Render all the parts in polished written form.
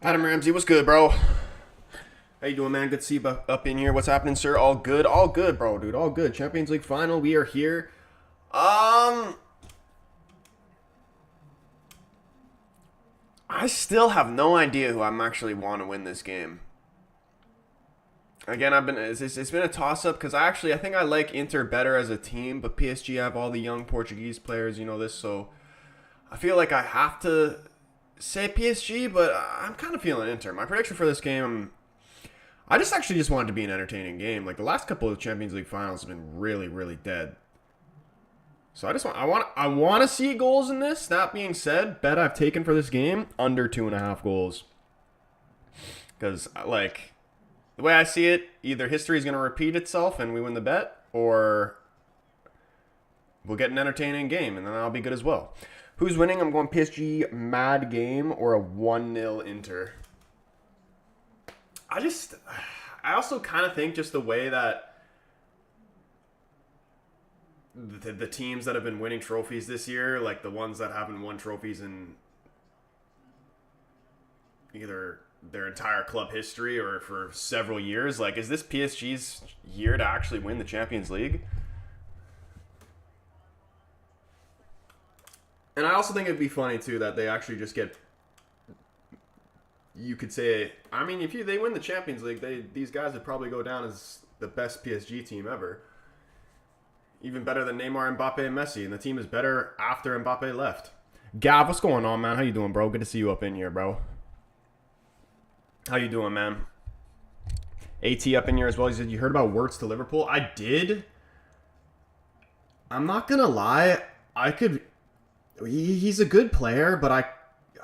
Adam Ramsey, what's good, bro? How you doing, man? Good to see you up in here. What's happening, sir? All good, bro, dude. All good. Champions League final. We are here. I still have no idea who I'm actually want to win this game. Again, it's been a toss up because I think I like Inter better as a team, but PSG have all the young Portuguese players, you know this, so I feel like I have to say PSG, but I'm kind of feeling Inter. My prediction for this game, I just want it to be an entertaining game. Like the last couple of Champions League finals have been really, really dead. So I want to see goals in this. That being said, bet I've taken for this game under 2.5 goals. Because like the way I see it, either history is going to repeat itself and we win the bet, or we'll get an entertaining game and then I'll be good as well. Who's winning? I'm going PSG mad game or a 1-0 Inter. I also kind of think just the way that the teams that have been winning trophies this year, like the ones that haven't won trophies in either their entire club history or for several years, like is this PSG's year to actually win the Champions League? And I also think it'd be funny, too, that they actually just get... You could say... I mean, if they win the Champions League, these guys would probably go down as the best PSG team ever. Even better than Neymar, Mbappe, and Messi. And the team is better after Mbappe left. Gav, what's going on, man? How you doing, bro? Good to see you up in here, bro. How you doing, man? AT up in here as well. He said, you heard about Wirtz to Liverpool? I did. I'm not going to lie. I could... He's a good player, but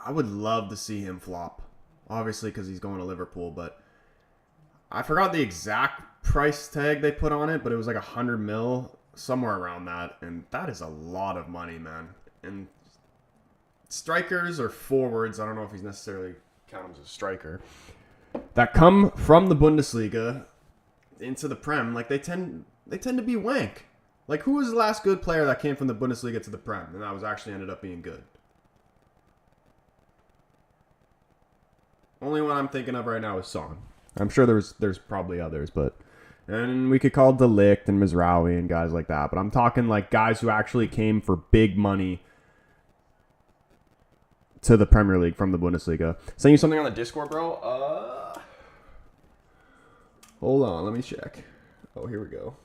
I would love to see him flop. Obviously, because he's going to Liverpool, but I forgot the exact price tag they put on it, but it was like 100 mil, somewhere around that, and that is a lot of money, man. And strikers or forwards, I don't know if he's necessarily counted as a striker, that come from the Bundesliga into the Prem, like they tend to be wank. Like, who was the last good player that came from the Bundesliga to the Prem and that was actually ended up being good? Only one I'm thinking of right now is Son. I'm sure there's probably others, but... And we could call De Ligt and Mizraoui and guys like that. But I'm talking like guys who actually came for big money to the Premier League from the Bundesliga. Send you something on the Discord, bro? Hold on, let me check. Oh, here we go.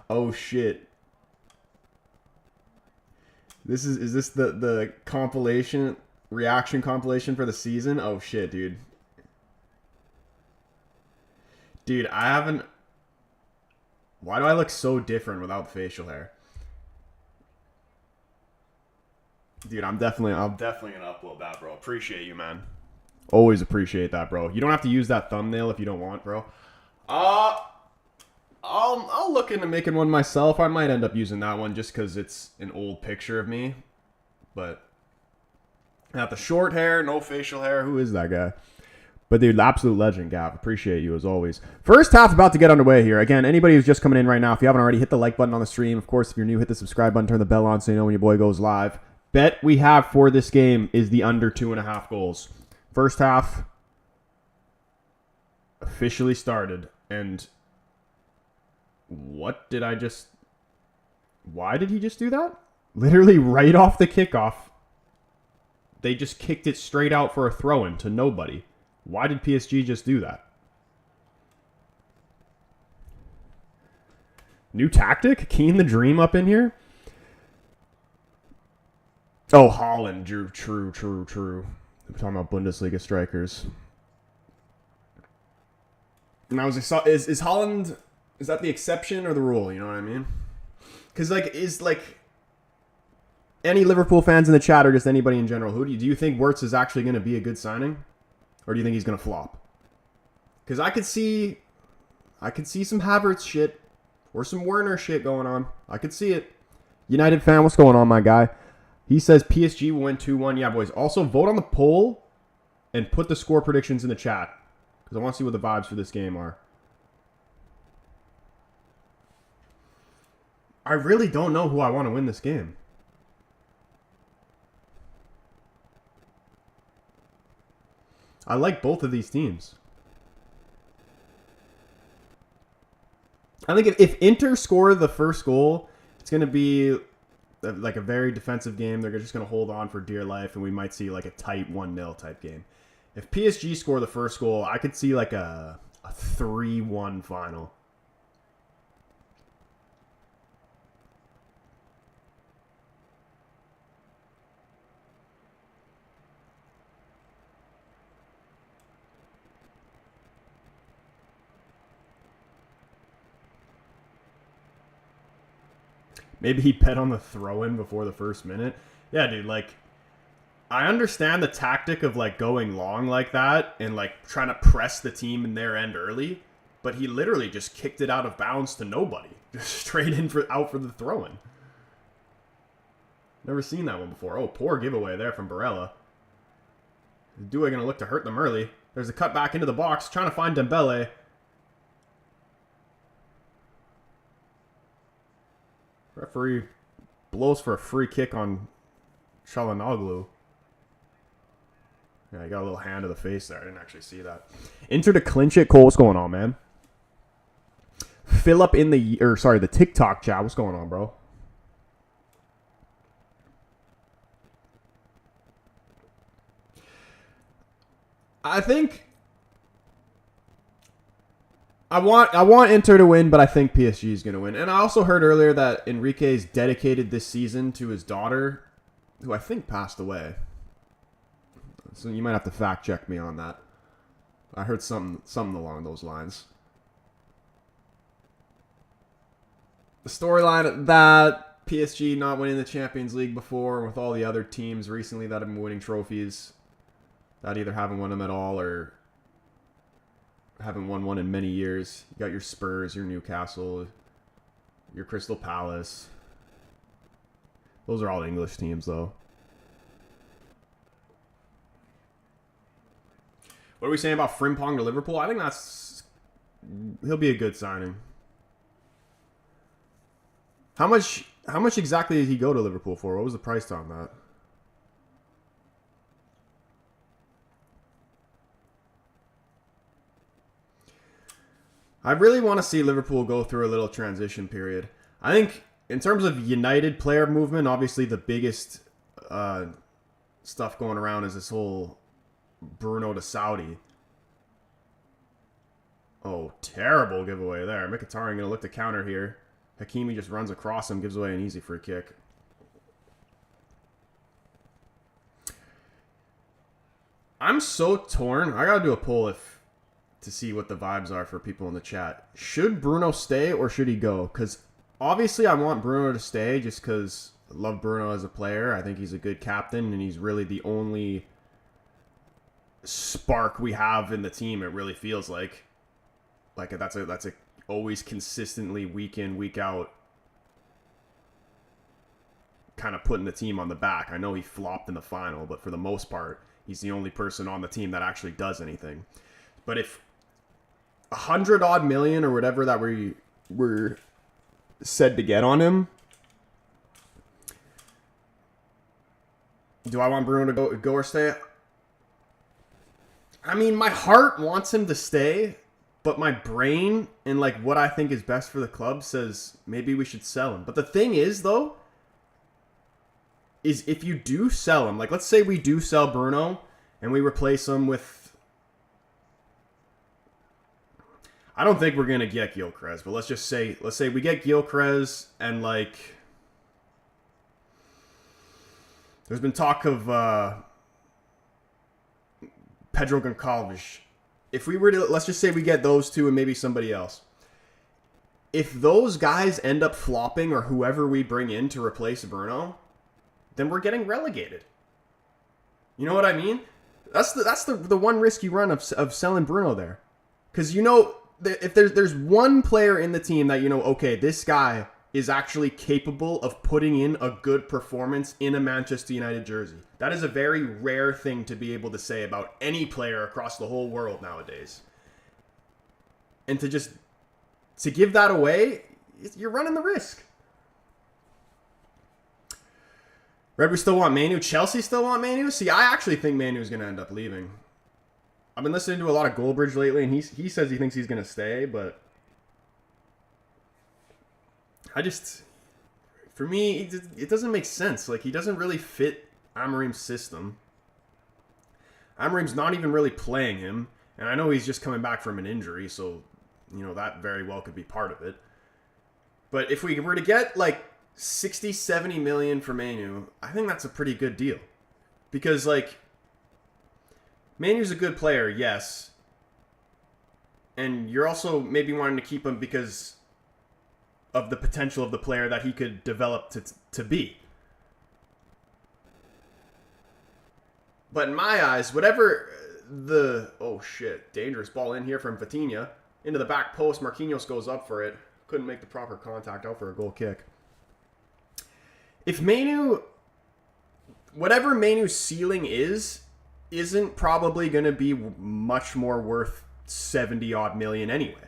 Oh shit. Is this the compilation, reaction compilation for the season? Oh shit, dude. Dude, I haven't... Why do I look so different without facial hair? Dude, I'm definitely gonna upload that, bro. Appreciate you, man. Always appreciate that, bro. You don't have to use that thumbnail if you don't want, bro. I'll look into making one myself. I might end up using that one just because it's an old picture of me. But got the short hair, no facial hair. Who is that guy? But dude, absolute legend, Gav. Appreciate you as always. First half about to get underway here. Again, anybody who's just coming in right now, if you haven't already, hit the like button on the stream. Of course, if you're new, hit the subscribe button, turn the bell on so you know when your boy goes live. Bet we have for this game is the under 2.5 goals. First half officially started, and what did I just... Why did he just do that? Literally right off the kickoff, they just kicked it straight out for a throw-in to nobody. Why did PSG just do that? New tactic? Keen the Dream up in here? Oh, Holland. True. I'm talking about Bundesliga strikers. Now, is Holland, is that the exception or the rule? You know what I mean? Because, any Liverpool fans in the chat or just anybody in general, do you think Wirtz is actually going to be a good signing? Or do you think he's going to flop? Because I could see some Havertz shit or some Werner shit going on. I could see it. United fan, what's going on, my guy? He says PSG will win 2-1. Yeah, boys. Also, vote on the poll and put the score predictions in the chat. Because I want to see what the vibes for this game are. I really don't know who I want to win this game. I like both of these teams. I think if Inter score the first goal, it's going to be like a very defensive game. They're just going to hold on for dear life, and we might see like a tight 1-0 type game. If PSG score the first goal, I could see like a 3-1 final. Maybe he bet on the throw-in before the first minute. Yeah, dude, I understand the tactic of going long like that and trying to press the team in their end early, but he literally just kicked it out of bounds to nobody, just straight out for the throw-in. Never seen that one before. Oh, poor giveaway there from Barella. Is Doué gonna look to hurt them early? There's a cut back into the box, trying to find Dembele. Referee blows for a free kick on Çalhanoğlu. Yeah, he got a little hand to the face there. I didn't actually see that. Inter to clinch it. Cole, what's going on, man? Philip in the TikTok chat. What's going on, bro? I think I want Inter to win, but I think PSG is going to win. And I also heard earlier that Enrique's dedicated this season to his daughter, who I think passed away. So you might have to fact check me on that. I heard something along those lines. The storyline that PSG not winning the Champions League before, with all the other teams recently that have been winning trophies, that either haven't won them at all or haven't won one in many years. You got your Spurs, your Newcastle, your Crystal Palace. Those are all English teams, though. What are we saying about Frimpong to Liverpool? I think he'll be a good signing. How much exactly did he go to Liverpool for? What was the price on that? I really want to see Liverpool go through a little transition period. I think in terms of United player movement, obviously the biggest stuff going around is this whole Bruno to Saudi. Oh, terrible giveaway there. Mkhitaryan going to look to counter here. Hakimi just runs across him, gives away an easy free kick. I'm so torn. I got to do a poll to see what the vibes are for people in the chat. Should Bruno stay or should he go? Because obviously I want Bruno to stay just because I love Bruno as a player. I think he's a good captain and he's really the only spark we have in the team. It really feels like that's a always consistently week in, week out kind of putting the team on the back. I know he flopped in the final, but for the most part, he's the only person on the team that actually does anything. But if 100-odd million or whatever that we're said to get on him, do I want Bruno to go or stay? I mean, my heart wants him to stay, but my brain and what I think is best for the club says maybe we should sell him. But the thing is, though, is if you do sell him, let's say we do sell Bruno and we replace him with, I don't think we're going to get Gyökeres, but let's say we get Gyökeres and There's been talk of Pedro Goncalves. If we were to, let's just say we get those two and maybe somebody else. If those guys end up flopping or whoever we bring in to replace Bruno, then we're getting relegated. You know what I mean? That's the one risk you run of selling Bruno there. Because you know, if there's one player in the team that you know, okay, this guy is actually capable of putting in a good performance in a Manchester United jersey. That is a very rare thing to be able to say about any player across the whole world nowadays. And to give that away, you're running the risk. Red, we still want Manu. Chelsea still want Manu. See, I actually think Manu is going to end up leaving. I've been listening to a lot of Goldbridge lately, and he says he thinks he's going to stay, but for me, it doesn't make sense. Like, he doesn't really fit Amorim's system. Amorim's not even really playing him, and I know he's just coming back from an injury, so, you know, that very well could be part of it. But if we were to get, like, 60, 70 million for Manu, I think that's a pretty good deal. Because, like, Manu's a good player, yes. And you're also maybe wanting to keep him because of the potential of the player that he could develop to be. But in my eyes, whatever oh shit, dangerous ball in here from Vitinha. Into the back post, Marquinhos goes up for it. Couldn't make the proper contact, out for a goal kick. If Manu, whatever Manu's ceiling isn't probably going to be much more worth 70 odd million anyway.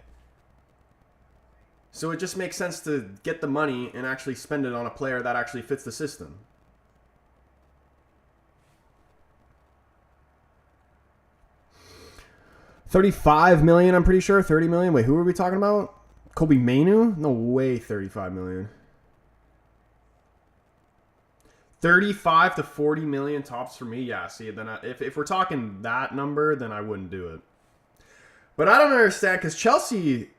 So it just makes sense to get the money and actually spend it on a player that actually fits the system. $35 million, I'm pretty sure. 30 million. Wait, who are we talking about? Kobe Manu? No way, 35 million. 35 to 40 million tops for me. Yeah, see, then if we're talking that number, then I wouldn't do it. But I don't understand, because Chelsea,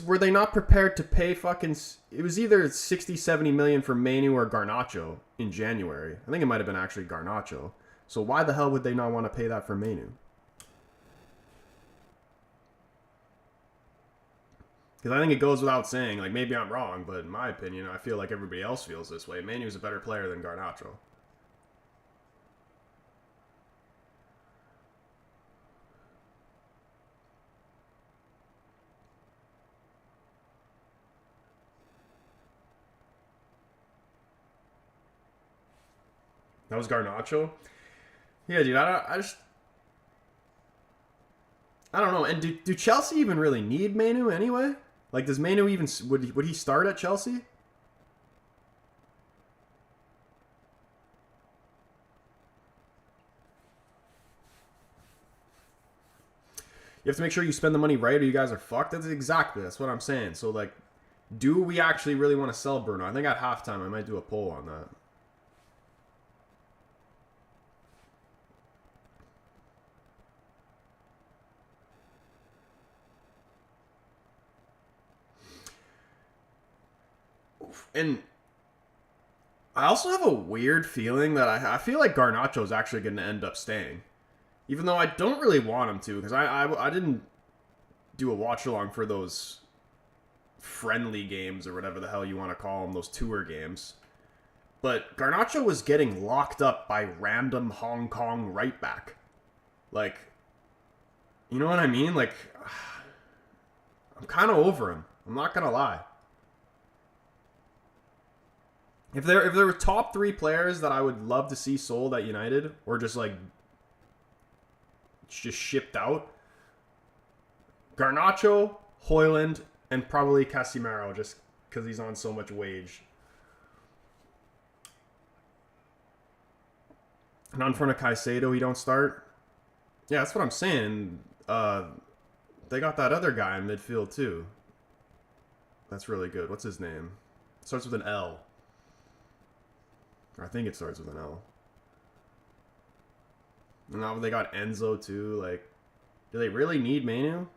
were they not prepared to pay fucking... It was either 60, 70 million for Manu or Garnacho in January. I think it might have been actually Garnacho. So why the hell would they not want to pay that for Manu? Because I think it goes without saying, like, maybe I'm wrong, but in my opinion, I feel like everybody else feels this way. Manu's a better player than Garnacho. That was Garnacho? Yeah, dude, I don't know. And do Chelsea even really need Manu anyway? Like, does Manu even... Would he start at Chelsea? You have to make sure you spend the money right or you guys are fucked. That's what I'm saying. So, like, do we actually really want to sell Bruno? I think at halftime I might do a poll on that. And I also have a weird feeling that I feel like Garnacho is actually going to end up staying. Even though I don't really want him to, because I didn't do a watch-along for those friendly games or whatever the hell you want to call them, those tour games. But Garnacho was getting locked up by random Hong Kong right back. Like, you know what I mean? Like, I'm kind of over him. I'm not going to lie. If there were top 3 players that I would love to see sold at United, or just shipped out, Garnacho, Højlund, and probably Casemiro, just because he's on so much wage. Not in front of Caicedo, he don't start. Yeah, that's what I'm saying. They got that other guy in midfield too. That's really good. What's his name? It starts with an L. I think it starts with an L. And now they got Enzo too. Like, do they really need Manu?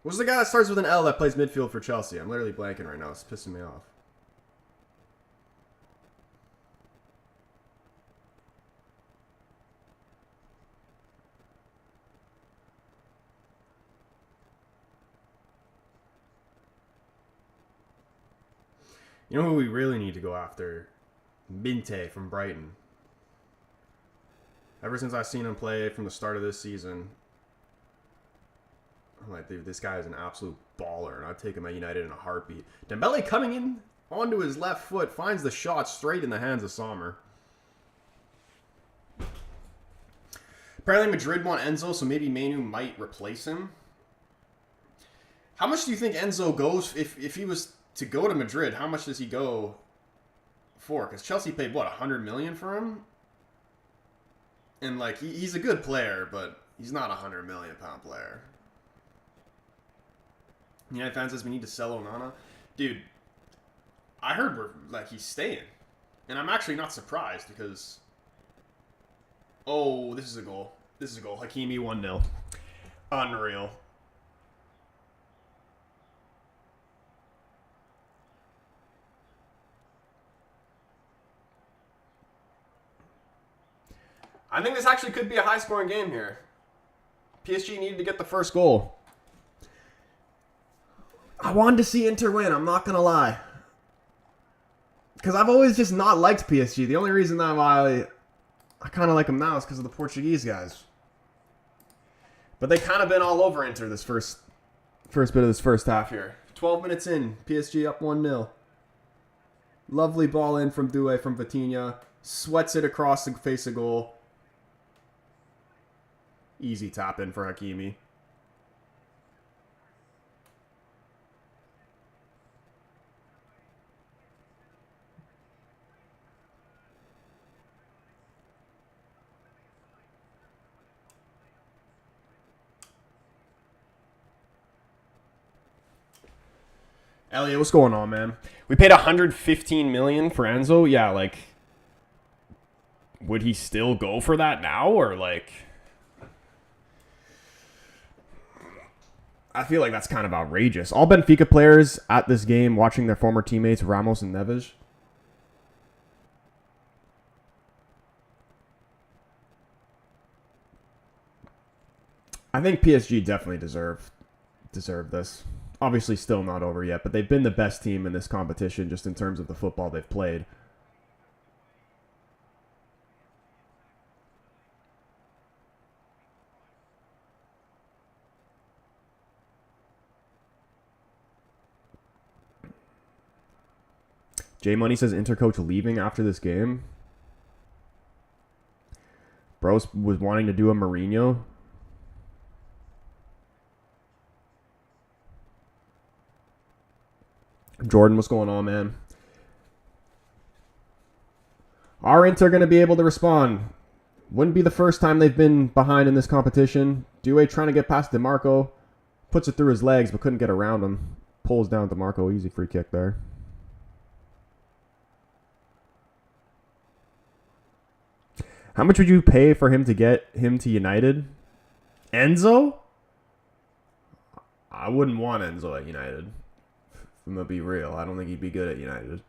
What's the guy that starts with an L that plays midfield for Chelsea? I'm literally blanking right now. It's pissing me off. You know who we really need to go after? Minte from Brighton. Ever since I've seen him play from the start of this season, I'm like, dude, this guy is an absolute baller, and I'd take him at United in a heartbeat. Dembele coming in onto his left foot, finds the shot straight in the hands of Sommer. Apparently Madrid want Enzo, so maybe Manu might replace him. How much do you think Enzo goes, if he was to go to Madrid, how much does he go for? Because Chelsea paid, what, 100 million for him? And, like, he's a good player, but he's not a 100 million pound player. United fan says we need to sell Onana. Dude, I heard he's staying. And I'm actually not surprised because... Oh, this is a goal. This is a goal. Hakimi 1-0. Unreal. I think this actually could be a high-scoring game here. PSG needed to get the first goal. I wanted to see Inter win, I'm not going to lie. Because I've always just not liked PSG. The only reason that I kind of like them now is because of the Portuguese guys. But they kind of been all over Inter this first bit of this first half here. 12 minutes in, PSG up 1-0. Lovely ball in from Doué from Vitinha. Sweats it across the face of goal. Easy tap in for Hakimi. Elliot, what's going on, man? We paid 115 million for Enzo. Yeah, like, would he still go for that now, or like? I feel like that's kind of outrageous. All Benfica players at this game watching their former teammates Ramos and Neves. I think PSG definitely deserve this. Obviously still not over yet, but they've been the best team in this competition just in terms of the football they've played. J Money says Inter coach leaving after this game. Bros was wanting to do a Mourinho. Jordan, what's going on, man? Are Inter going to be able to respond? Wouldn't be the first time they've been behind in this competition. Doué trying to get past DeMarco. Puts it through his legs, but couldn't get around him. Pulls down DeMarco. Easy free kick there. How much would you pay for him to get him to United? Enzo? I wouldn't want Enzo at United. I'm going to be real. I don't think he'd be good at United.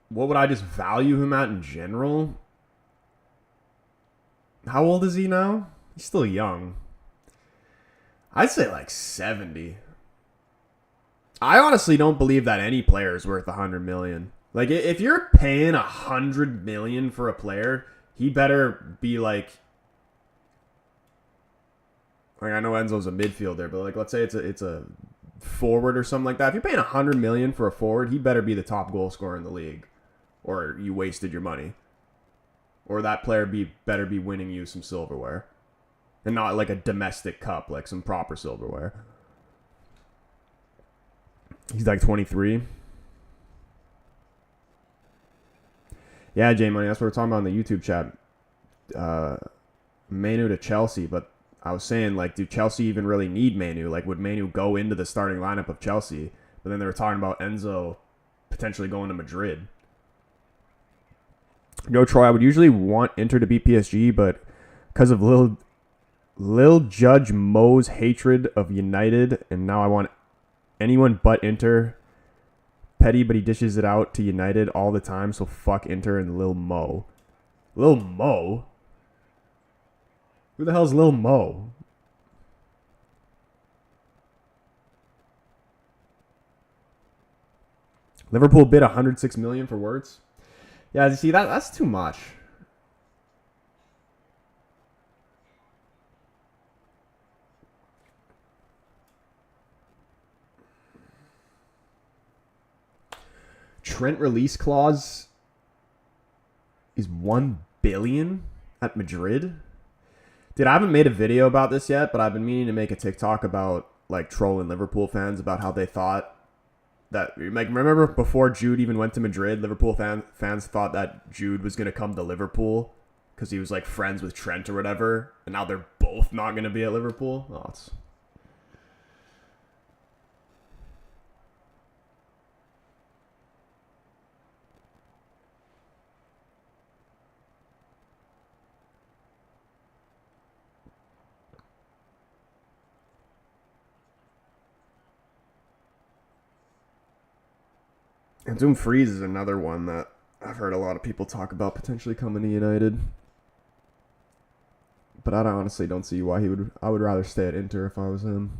What would I just value him at in general? How old is he now? He's still young. I'd say like 70. I honestly don't believe that any player is worth 100 million. Like, if you're paying 100 million for a player, he better be like I know Enzo's a midfielder, but like let's say it's a forward or something like that. If you're paying 100 million for a forward, he better be the top goal scorer in the league, or you wasted your money, or that player better be winning you some silverware, and not like a domestic cup, like some proper silverware. He's like 23. Yeah, J Money, that's what we're talking about in the YouTube chat. Manu to Chelsea, but I was saying, like, do Chelsea even really need Manu? Like, would Manu go into the starting lineup of Chelsea? But then they were talking about Enzo potentially going to Madrid. No, Troy, I would usually want Inter to beat PSG, but because of Lil Judge Mo's hatred of United, and now I want anyone but Inter. Petty, but he dishes it out to United all the time, so fuck Inter and Lil Mo. Lil Mo? Who the hell's Lil Mo? Liverpool bid 106 million for Wirtz. Yeah, you see that's too much. Trent release clause is 1 billion at Madrid. Dude, I haven't made a video about this yet, but I've been meaning to make a TikTok about like trolling Liverpool fans about how they thought that, like, remember before Jude even went to Madrid, Liverpool fans thought that Jude was going to come to Liverpool because he was like friends with Trent or whatever, and now they're both not going to be at Liverpool. Oh, it's... And Dumfries is another one that I've heard a lot of people talk about potentially coming to United. But I honestly don't see why he would. I would rather stay at Inter if I was him.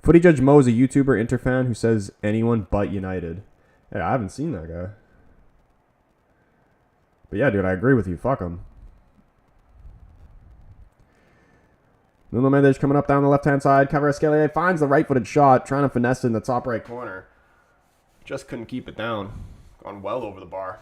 Footy Judge Mo is a YouTuber Inter fan who says anyone but United. Hey, I haven't seen that guy. But yeah, dude, I agree with you. Fuck him. Nuno Mendes coming up down the left-hand side. Kvaratskhelia finds the right-footed shot, trying to finesse it in the top right corner. Just couldn't keep it down. Gone well over the bar.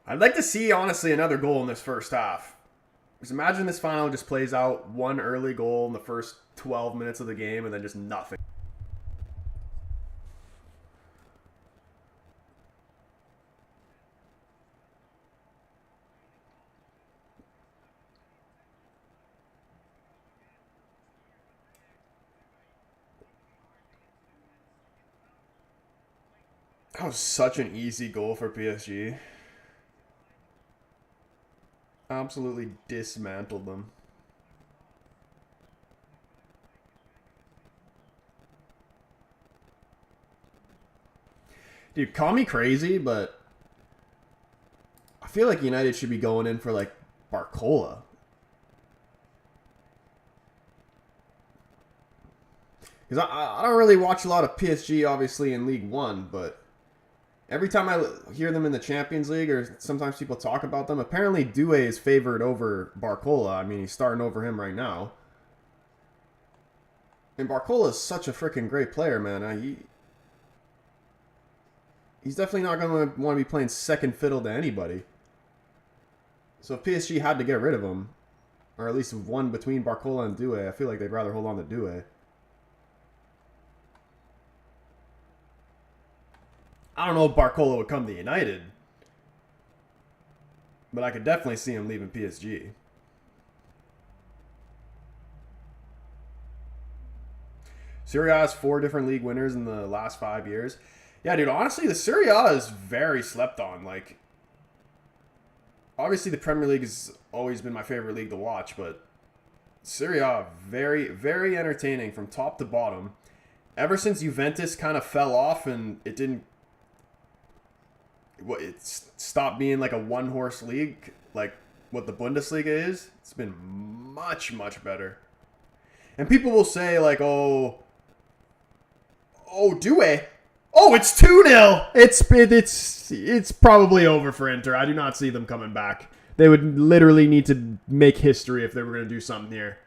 I'd like to see, honestly, another goal in this first half. Because imagine this final just plays out, one early goal in the first 12 minutes of the game and then just nothing. That was such an easy goal for PSG. Absolutely dismantled them. Dude, call me crazy, but I feel like United should be going in for, like, Barcola. Because I don't really watch a lot of PSG, obviously, in League One, but every time I hear them in the Champions League, or sometimes people talk about them, apparently Doué is favored over Barcola. I mean, he's starting over him right now. And Barcola is such a freaking great player, man. He's definitely not going to want to be playing second fiddle to anybody. So if PSG had to get rid of him, or at least one between Barcola and Doué, I feel like they'd rather hold on to Doué. I don't know if Barcola would come to United, but I could definitely see him leaving PSG. Serie A has 4 different league winners in the last 5 years. Yeah, dude, honestly, the Serie A is very slept on. Like, obviously the Premier League has always been my favorite league to watch, but Serie A, very, very entertaining from top to bottom. Ever since Juventus kind of fell off and it stopped being like a one-horse league, like what the Bundesliga is, it's been much, much better. And people will say, like, oh, Doué. Oh, it's 2-0. It's probably over for Inter. I do not see them coming back. They would literally need to make history if they were going to do something here.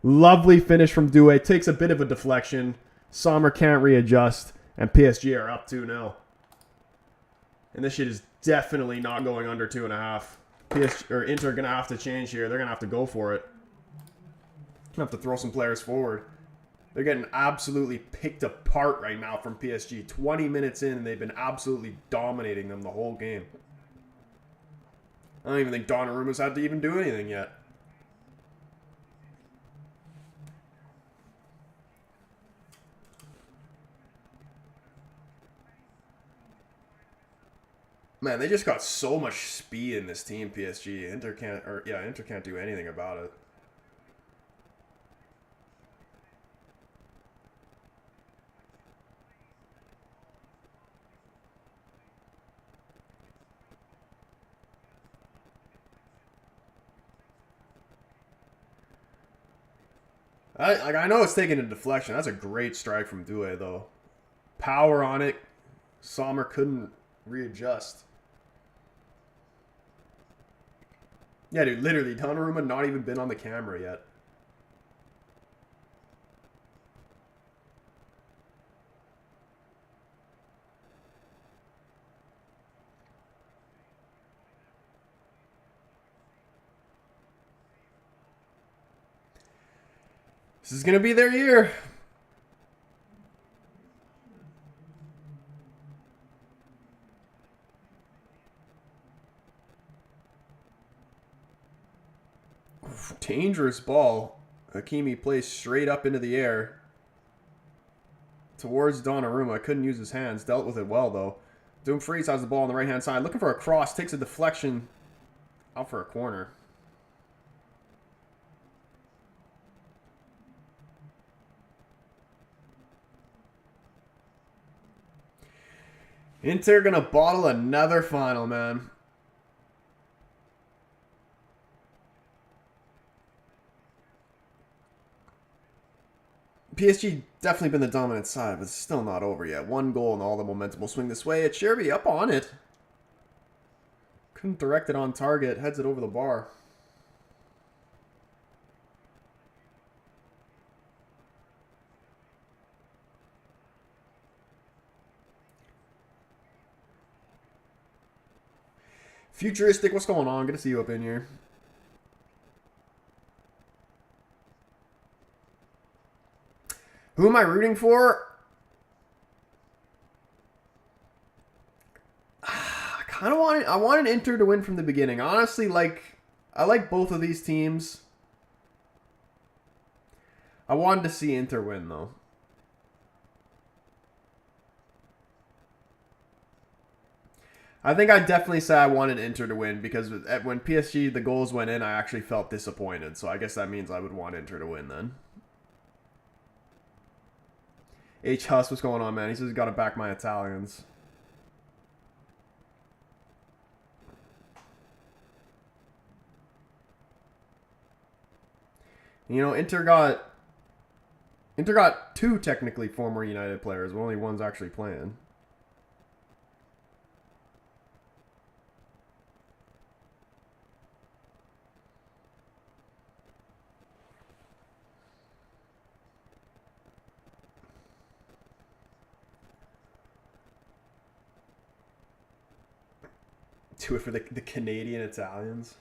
Lovely finish from Doué. Takes a bit of a deflection. Sommer can't readjust, and PSG are up 2-0. And this shit is definitely not going under 2.5. Inter are going to have to change here. They're going to have to go for it. Going to have to throw some players forward. They're getting absolutely picked apart right now from PSG. 20 minutes in, and they've been absolutely dominating them the whole game. I don't even think Donnarumma's had to even do anything yet. Man, they just got so much speed in this team, PSG. Inter can't do anything about it. I know it's taking a deflection. That's a great strike from Doué, though. Power on it. Sommer couldn't readjust. Yeah, dude, literally, Donnarumma not even been on the camera yet. This is going to be their year. Dangerous ball. Hakimi plays straight up into the air towards Donnarumma. Couldn't use his hands. Dealt with it well, though. Dumfries has the ball on the right-hand side. Looking for a cross. Takes a deflection out for a corner. Inter going to bottle another final, man. PSG definitely been the dominant side, but it's still not over yet. One goal and all the momentum will swing this way. Cherby up on it. Couldn't direct it on target. Heads it over the bar. Futuristic, what's going on? Good to see you up in here. Who am I rooting for? I wanted Inter to win from the beginning. Honestly, I like both of these teams. I wanted to see Inter win, though. I think I'd definitely say I wanted Inter to win because when PSG, the goals went in, I actually felt disappointed. So I guess that means I would want Inter to win then. H. Huss, what's going on, man? He says he's got to back my Italians. You know, Inter got two technically former United players, but only one's actually playing. Do it for the Canadian Italians.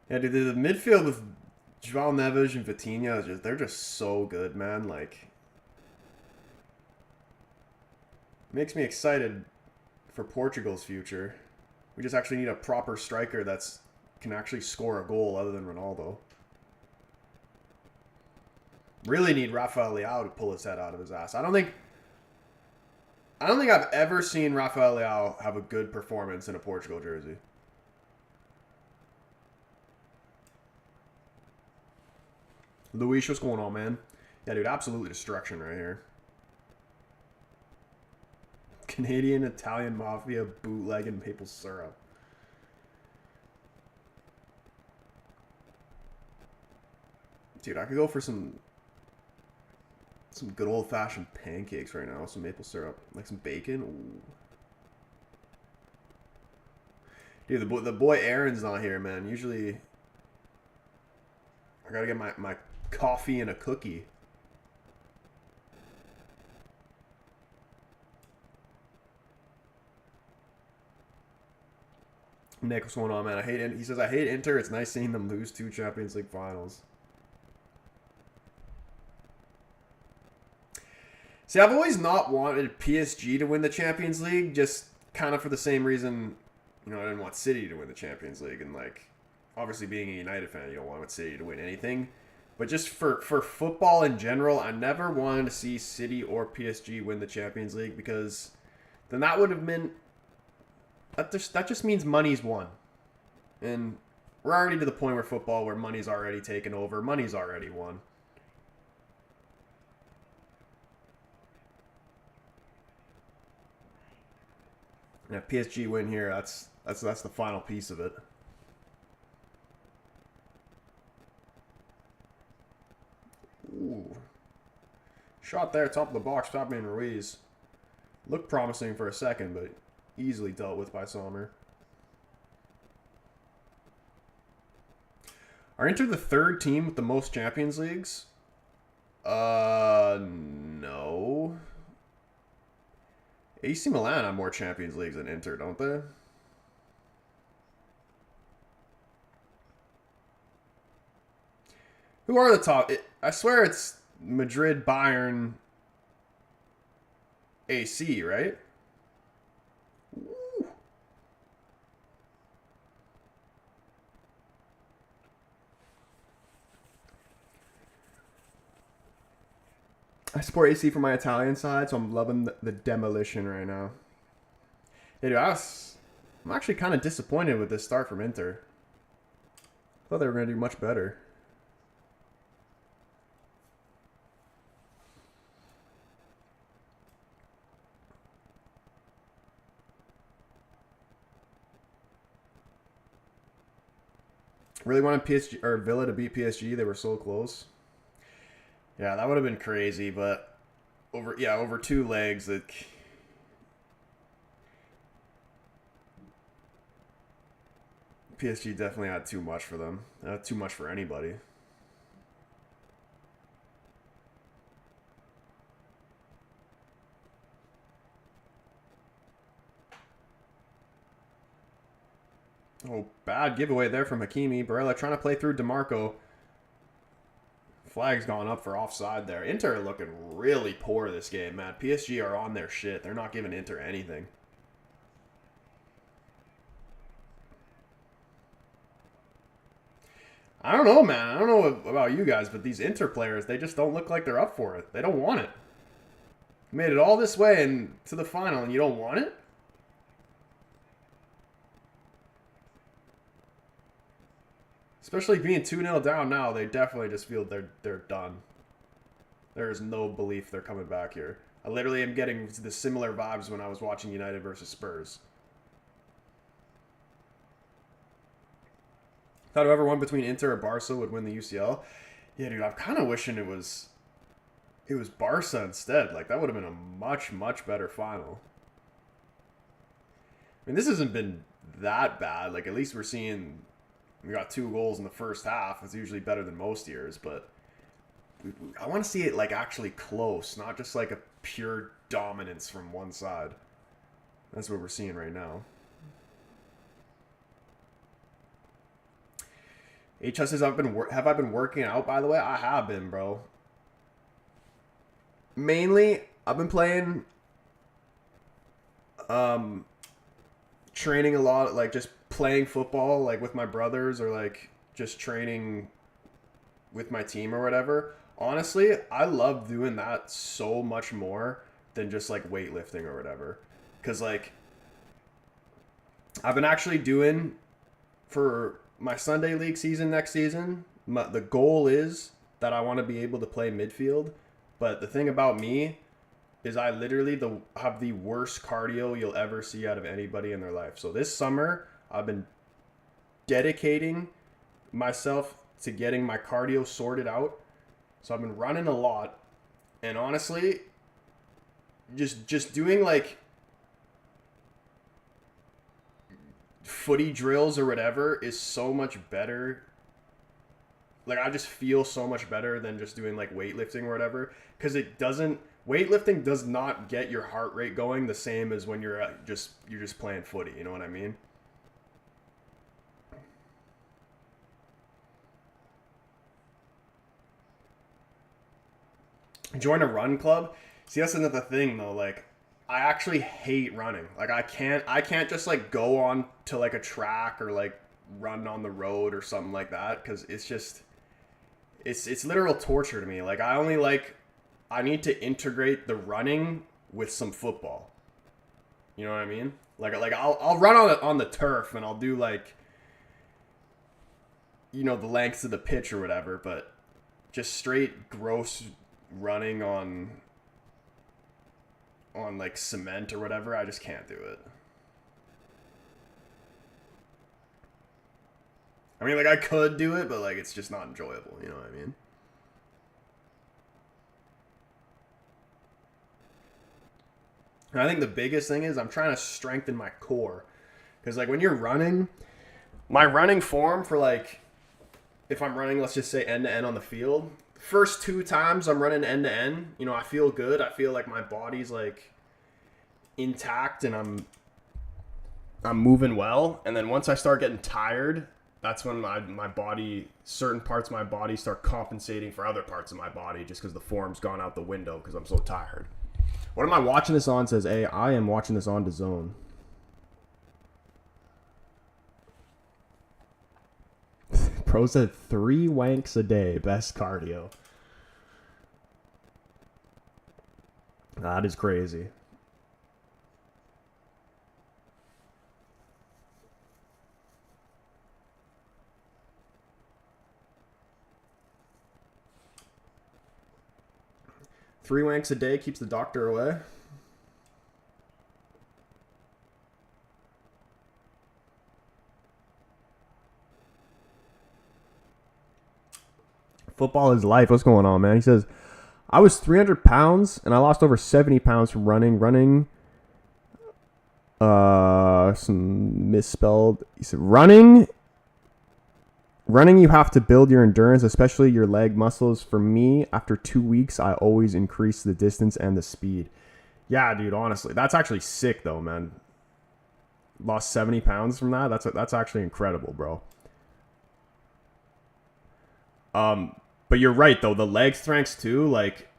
Yeah, dude, the midfield with João Neves and Vitinha, they're just so good, man. Like, makes me excited for Portugal's future. We just actually need a proper striker that's can actually score a goal other than Ronaldo. Really need Rafael Leao to pull his head out of his ass. I don't think I've ever seen Rafael Leao have a good performance in a Portugal jersey. Luis, what's going on, man? Yeah, dude, absolutely destruction right here. Canadian, Italian Mafia, bootleg, and maple syrup. Dude, I could go for some good old-fashioned pancakes right now. Some maple syrup. Like some bacon. Ooh. Dude, the boy Aaron's not here, man. Usually, I gotta get my coffee and a cookie. Nick, what's going on, man? He says, I hate Inter. It's nice seeing them lose 2 Champions League finals. See, I've always not wanted PSG to win the Champions League, just kind of for the same reason, you know, I didn't want City to win the Champions League. And, like, obviously being a United fan, you don't want City to win anything. But just for football in general, I never wanted to see City or PSG win the Champions League because then that would have meant... That just means money's won. And We're already to the point where football, where money's already taken over. Money's already won. Yeah, PSG win here. That's the final piece of it. Ooh. Shot there, top of the box, Fabian Ruiz. Looked promising for a second, but easily dealt with by Sommer. Are Inter the third team with the most Champions Leagues? No. AC Milan have more Champions Leagues than Inter, don't they? Who are the top? I swear it's Madrid, Bayern, AC, right? Woo. I support AC for my Italian side, so I'm loving the demolition right now. Hey, dude, I'm actually kind of disappointed with this start from Inter. I thought they were going to do much better. Really wanted PSG or Villa to beat PSG. They were so close. Yeah, that would have been crazy, but over 2 legs, PSG definitely had too much for them. Too much for anybody. Oh, bad giveaway there from Hakimi. Barella trying to play through DeMarco. Flag's gone up for offside there. Inter are looking really poor this game, man. PSG are on their shit. They're not giving Inter anything. I don't know, man. I don't know about you guys, but these Inter players, they just don't look like they're up for it. They don't want it. You made it all this way and to the final, and you don't want it? Especially being 2-0 down now, they definitely just feel they're done. There is no belief they're coming back here. I literally am getting the similar vibes when I was watching United versus Spurs. Thought whoever won between Inter or Barca would win the UCL. Yeah, dude, I'm kind of wishing it was Barca instead. Like, that would have been a much, much better final. I mean, this hasn't been that bad. Like, at least we got 2 goals in the first half. It's usually better than most years, but I want to see it, like, actually close, not just, like, a pure dominance from one side. That's what we're seeing right now. HS says, have I been working out, by the way? I have been, bro. Mainly, I've been playing, training a lot, like, just playing football, like, with my brothers, or, like, just training with my team or whatever. Honestly, I love doing that so much more than just, like, weightlifting or whatever. Because, like, I've been actually doing, for my Sunday League season next season, the goal is that I want to be able to play midfield. But the thing about me is I literally have the worst cardio you'll ever see out of anybody in their life. So this summer, I've been dedicating myself to getting my cardio sorted out. So I've been running a lot. And honestly, just doing, like, footy drills or whatever is so much better. Like, I just feel so much better than just doing, like, weightlifting or whatever, because weightlifting does not get your heart rate going the same as when you're just playing footy, you know what I mean? Join a run club. See, that's another thing though, like, I actually hate running. Like, I can't just, like, go on to, like, a track or, like, run on the road or something like that, because it's literal torture to me. Like, I need to integrate the running with some football. You know what I mean? Like I'll run on the turf, and I'll do, like, you know, the lengths of the pitch or whatever, but just straight gross running on like cement or whatever, I just can't do it. I mean, like, I could do it, but like it's just not enjoyable, you know what I mean? And I think the biggest thing is I'm trying to strengthen my core. Because, like, when you're running, my running form for, like, if I'm running, let's just say end to end on the field, the first 2 times I'm running end to end, you know, I feel good. I feel like my body's, like, intact and I'm moving well. And then once I start getting tired, that's when my body, certain parts of my body start compensating for other parts of my body just because the form's gone out the window because I'm so tired. What am I watching this on? Says A. I am watching this on DAZN. Pro said 3 wanks a day. Best cardio. That is crazy. Three wanks a day keeps the doctor away. Football is life. What's going on, man? He says, I was 300 pounds and I lost over 70 pounds from running. Some misspelled. He said, running, you have to build your endurance, especially your leg muscles. For me, after 2 weeks, I always increase the distance and the speed. Yeah, dude, honestly. That's actually sick, though, man. Lost 70 pounds from that? That's actually incredible, bro. But you're right, though. The leg strengths, too, like,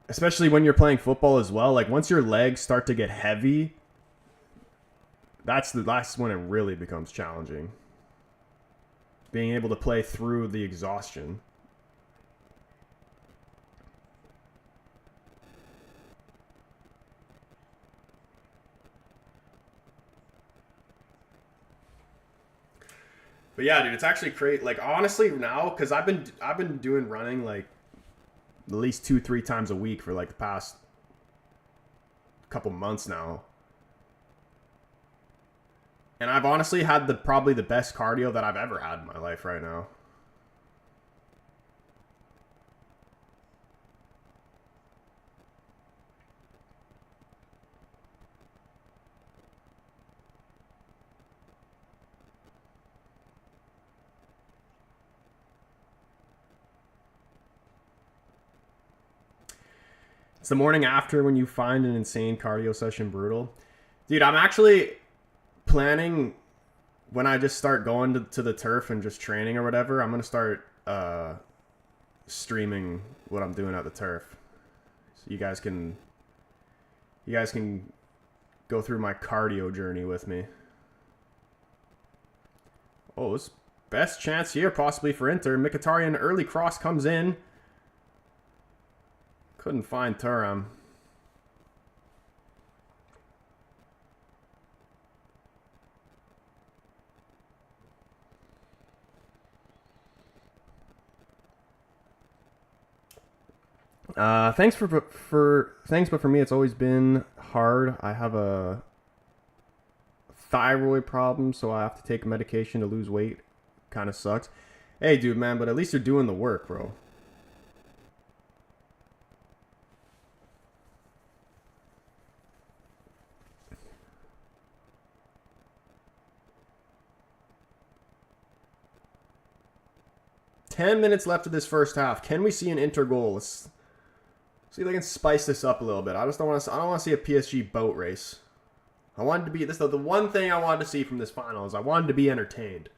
especially when you're playing football as well, like, once your legs start to get heavy, that's when it really becomes challenging. Being able to play through the exhaustion. But yeah, dude, it's actually great. Like, honestly, now, because I've been doing running like at least 2-3 times a week for like the past couple months now. And I've honestly had probably the best cardio that I've ever had in my life right now. It's the morning after when you find an insane cardio session brutal. Dude, I'm actually planning when I just start going to the turf and just training or whatever, I'm going to start streaming what I'm doing at the turf. So you guys can go through my cardio journey with me. Oh, it's best chance here possibly for Inter. Mkhitaryan early cross comes in. Couldn't find Thuram. Thanks but for me it's always been hard. I have a thyroid problem, so I have to take medication to lose weight. Kind of sucks. Hey, dude, man, but at least you're doing the work, bro. Ten minutes left of this first half. Can we see an Inter goal? Let's see if I can spice this up a little bit. I don't want to see a PSG boat race. I wanted to be the one thing I wanted to see from this final is I wanted to be entertained.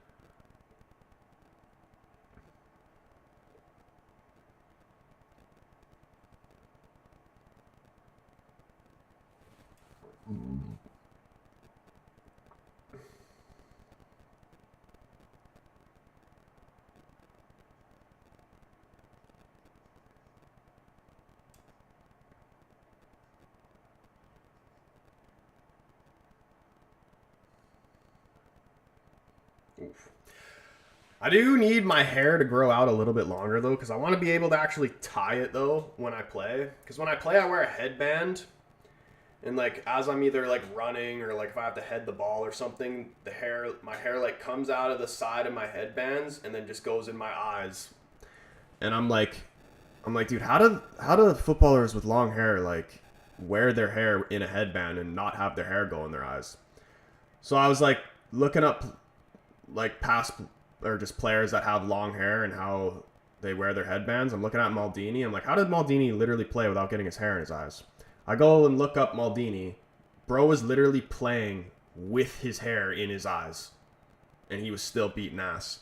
Oof. I do need my hair to grow out a little bit longer though, because I want to be able to actually tie it though when I play. Because when I play, I wear a headband, and like as I'm either like running or like if I have to head the ball or something, my hair like comes out of the side of my headbands and then just goes in my eyes. And I'm like, dude, how do footballers with long hair like wear their hair in a headband and not have their hair go in their eyes? So I was like looking up like past or just players that have long hair and how they wear their headbands. I'm looking at Maldini. I'm like, how did Maldini literally play without getting his hair in his eyes? I go and look up Maldini. Bro was literally playing with his hair in his eyes, and he was still beating ass.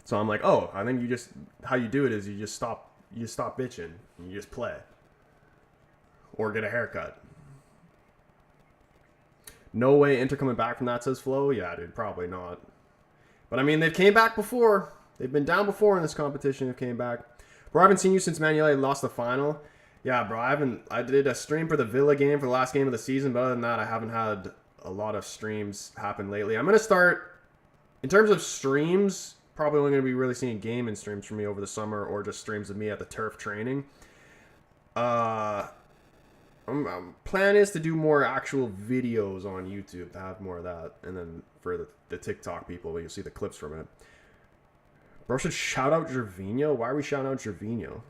So I'm like, oh, I think how you do it is you just stop bitching and you just play, or get a haircut. No way Inter coming back from that, says Flo. Yeah, dude, probably not. But I mean, they've came back before. They've been down before in this competition. They've came back. Bro, I haven't seen you since Man United lost the final. Yeah, bro, I did a stream for the Villa game for the last game of the season, but other than that, I haven't had a lot of streams happen lately. I'm gonna start, in terms of streams, probably only gonna be really seeing gaming streams from me over the summer, or just streams of me at the turf training. Plan is to do more actual videos on YouTube, to have more of that, and then for the TikTok people, you'll see the clips from it. Bro should shout out Gervinho. Why are we shouting out Gervinho?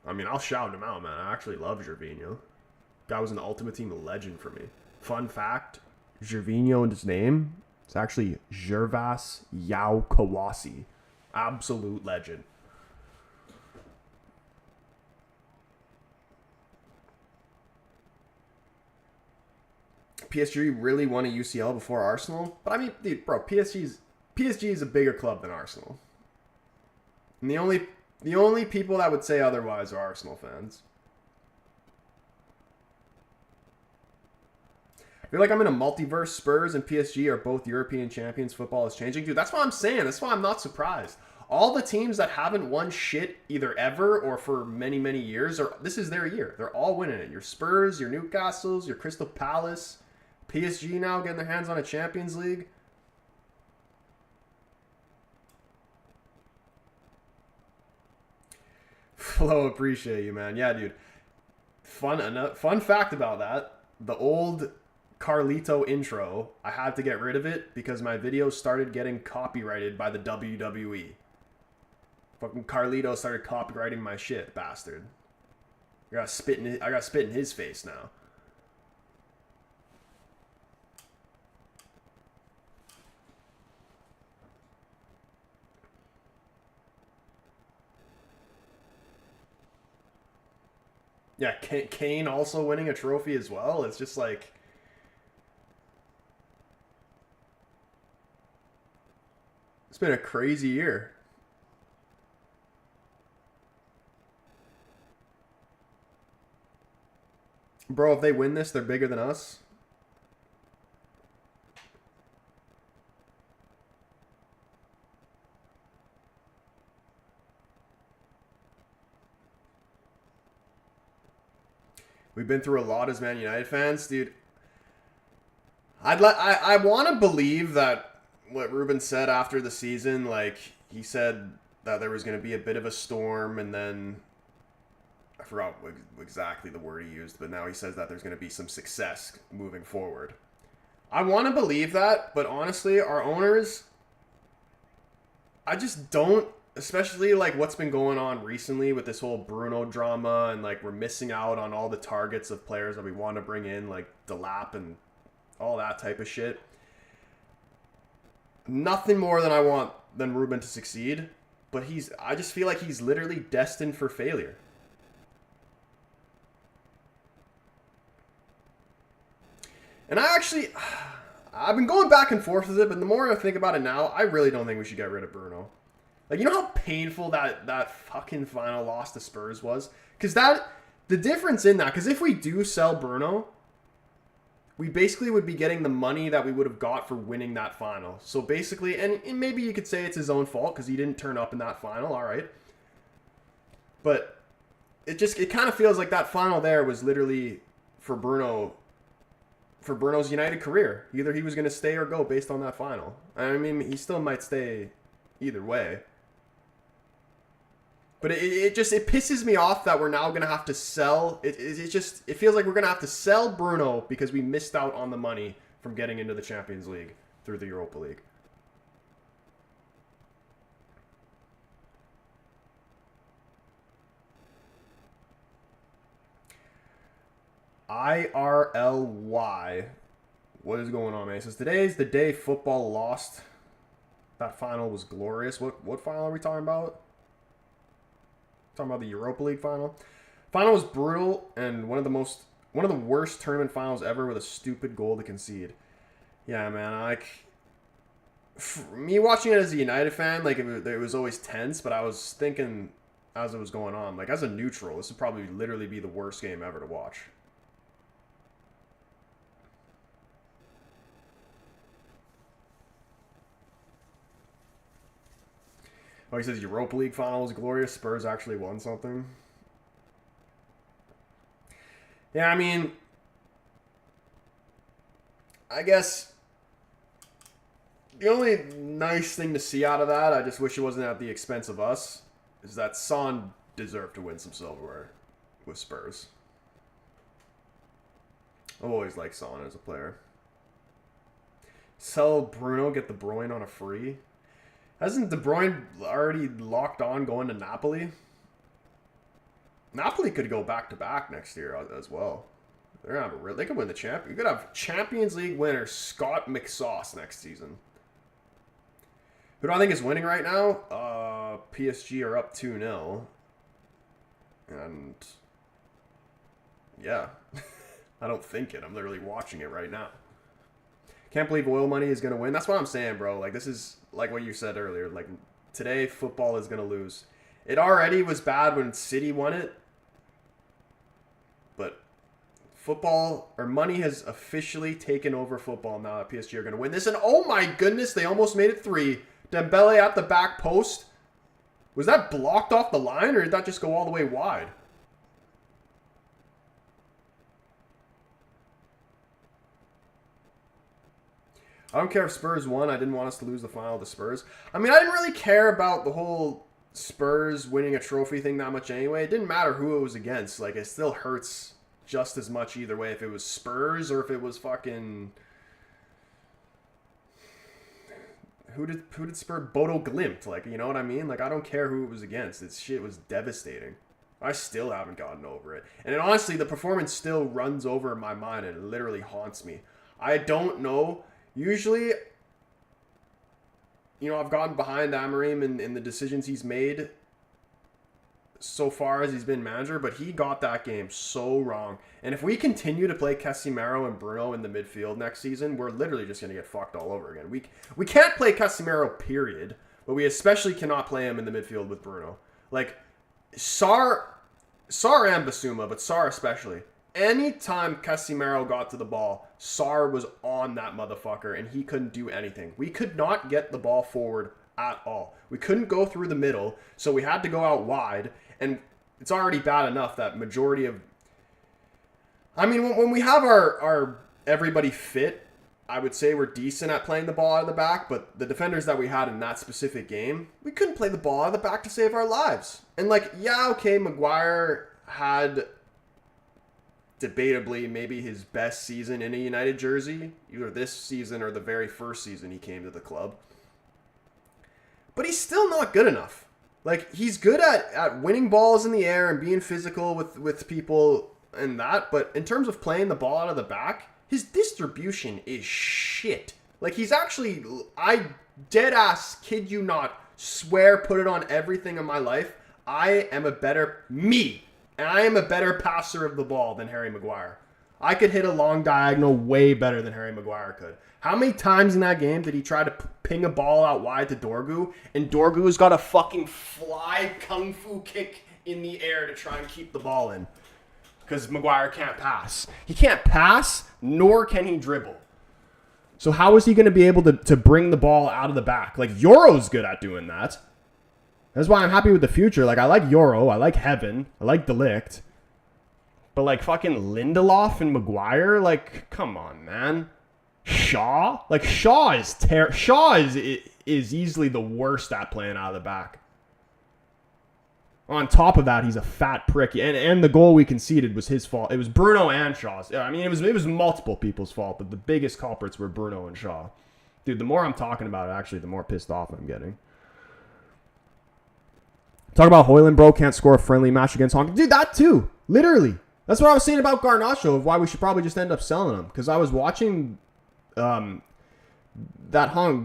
I mean, I'll shout him out, man. I actually love Gervinho. Guy was an Ultimate Team legend for me. Fun fact, Gervinho in his name, it's actually Gervas Yao Kawasi. Absolute legend. PSG really won a UCL before Arsenal, but I mean, dude, bro, PSG is a bigger club than Arsenal, and the only people that would say otherwise are Arsenal fans. I feel like I'm in a multiverse. Spurs and PSG are both European champions. Football is changing, dude. That's what I'm saying. That's why I'm not surprised. All the teams that haven't won shit either ever or for many, many years, this is their year. They're all winning it. Your Spurs, your Newcastles, your Crystal Palace. PSG now getting their hands on a Champions League. Flo, appreciate you, man. Yeah, dude. Fun fact about that. The old Carlito intro, I had to get rid of it because my videos started getting copyrighted by the WWE. Fucking Carlito started copywriting my shit, bastard. I got spit in his face now. Yeah, Kane also winning a trophy as well. It's just like, it's been a crazy year. Bro, if they win this, they're bigger than us. We've been through a lot as Man United fans, dude. I want to believe that what Ruben said after the season, like he said that there was going to be a bit of a storm, and then I forgot exactly the word he used, but now he says that there's going to be some success moving forward. I want to believe that, but honestly, our owners, I just don't. Especially like what's been going on recently with this whole Bruno drama, and like we're missing out on all the targets of players that we want to bring in, like Delap and all that type of shit. Nothing more than I want than Ruben to succeed, but I just feel like he's literally destined for failure. And I've been going back and forth with it, but the more I think about it now, I really don't think we should get rid of Bruno. Like, you know how painful that fucking final loss to Spurs was? Because the difference in that, because if we do sell Bruno, we basically would be getting the money that we would have got for winning that final. So basically, and maybe you could say it's his own fault because he didn't turn up in that final, all right. But it kind of feels like that final there was literally for Bruno for Bruno's United career. Either he was going to stay or go based on that final. I mean, he still might stay either way. But it pisses me off that we're now going to have to sell. It feels like we're going to have to sell Bruno because we missed out on the money from getting into the Champions League through the Europa League. IRLY. What is going on, man? It says, today's the day football lost. That final was glorious. What final are we talking about? Talking about the Europa League final. Final was brutal and one of the worst tournament finals ever with a stupid goal to concede. Yeah, man. Like, me watching it as a United fan, like it was always tense, but I was thinking as it was going on, like as a neutral, this would probably literally be the worst game ever to watch. Oh, he says Europa League final was glorious. Spurs actually won something. Yeah, I mean, I guess the only nice thing to see out of that, I just wish it wasn't at the expense of us, is that Son deserved to win some silverware with Spurs. I've always liked Son as a player. Sell Bruno, get De Bruyne on a free. Hasn't De Bruyne already locked on going to Napoli? Napoli could go back-to-back next year as well. They could win the champion. You could have Champions League winner Scott McSauce next season. Who do I think is winning right now? PSG are up 2-0. And yeah, I don't think it. I'm literally watching it right now. Can't believe oil money is going to win. That's what I'm saying, bro. Like, this is like what you said earlier. Like, today, football is going to lose. It already was bad when City won it. But football, or money has officially taken over football now that PSG are going to win this. And oh my goodness, they almost made it 3. Dembele at the back post. Was that blocked off the line, or did that just go all the way wide? I don't care if Spurs won. I didn't want us to lose the final to Spurs. I mean, I didn't really care about the whole Spurs winning a trophy thing that much anyway. It didn't matter who it was against. Like, it still hurts just as much either way. If it was Spurs or if it was fucking... Who did Spurs? Bodo Glimt. Like, you know what I mean? Like, I don't care who it was against. This shit was devastating. I still haven't gotten over it. And honestly, the performance still runs over my mind and it literally haunts me. I don't know... Usually, you know, I've gotten behind Amorim in the decisions he's made so far as he's been manager, but he got that game so wrong. And if we continue to play Casemiro and Bruno in the midfield next season, we're literally just going to get fucked all over again. We can't play Casemiro, period, but we especially cannot play him in the midfield with Bruno. Like, Sarr and Basuma, but Sarr especially. Anytime Casemiro got to the ball, Sarr was on that motherfucker, and he couldn't do anything. We could not get the ball forward at all. We couldn't go through the middle, so we had to go out wide, and it's already bad enough that majority of... I mean, when we have our everybody fit, I would say we're decent at playing the ball out of the back, but the defenders that we had in that specific game, we couldn't play the ball out of the back to save our lives. And, like, yeah, okay, Maguire had... debatably maybe his best season in a United jersey, either this season or the very first season he came to the club. But he's still not good enough. Like, he's good at winning balls in the air and being physical with people and that, but in terms of playing the ball out of the back, his distribution is shit. Like, he's actually, I dead ass, kid you not, swear, put it on everything in my life, I am a better passer of the ball than Harry Maguire. I could hit a long diagonal way better than Harry Maguire could. How many times in that game did he try to ping a ball out wide to Dorgu, and Dorgu's got a fucking fly kung fu kick in the air to try and keep the ball in? Because Maguire can't pass. He can't pass, nor can he dribble. So how is he going to be able to bring the ball out of the back? Like, Euro's good at doing that. That's why I'm happy with the future. Like, I like Euro. I like Heaven. I like De Ligt. But like fucking Lindelof and Maguire, like come on, man. Shaw, like Shaw is easily the worst at playing out of the back. On top of that, he's a fat prick, and the goal we conceded was his fault. It was Bruno and Shaw's. I mean, it was multiple people's fault, but the biggest culprits were Bruno and Shaw. Dude, the more I'm talking about it, actually, the more pissed off I'm getting. Talk about Højlund, bro, can't score a friendly match against Hong Kong. Dude, that too. Literally. That's what I was saying about Garnacho, of why we should probably just end up selling him. Because I was watching that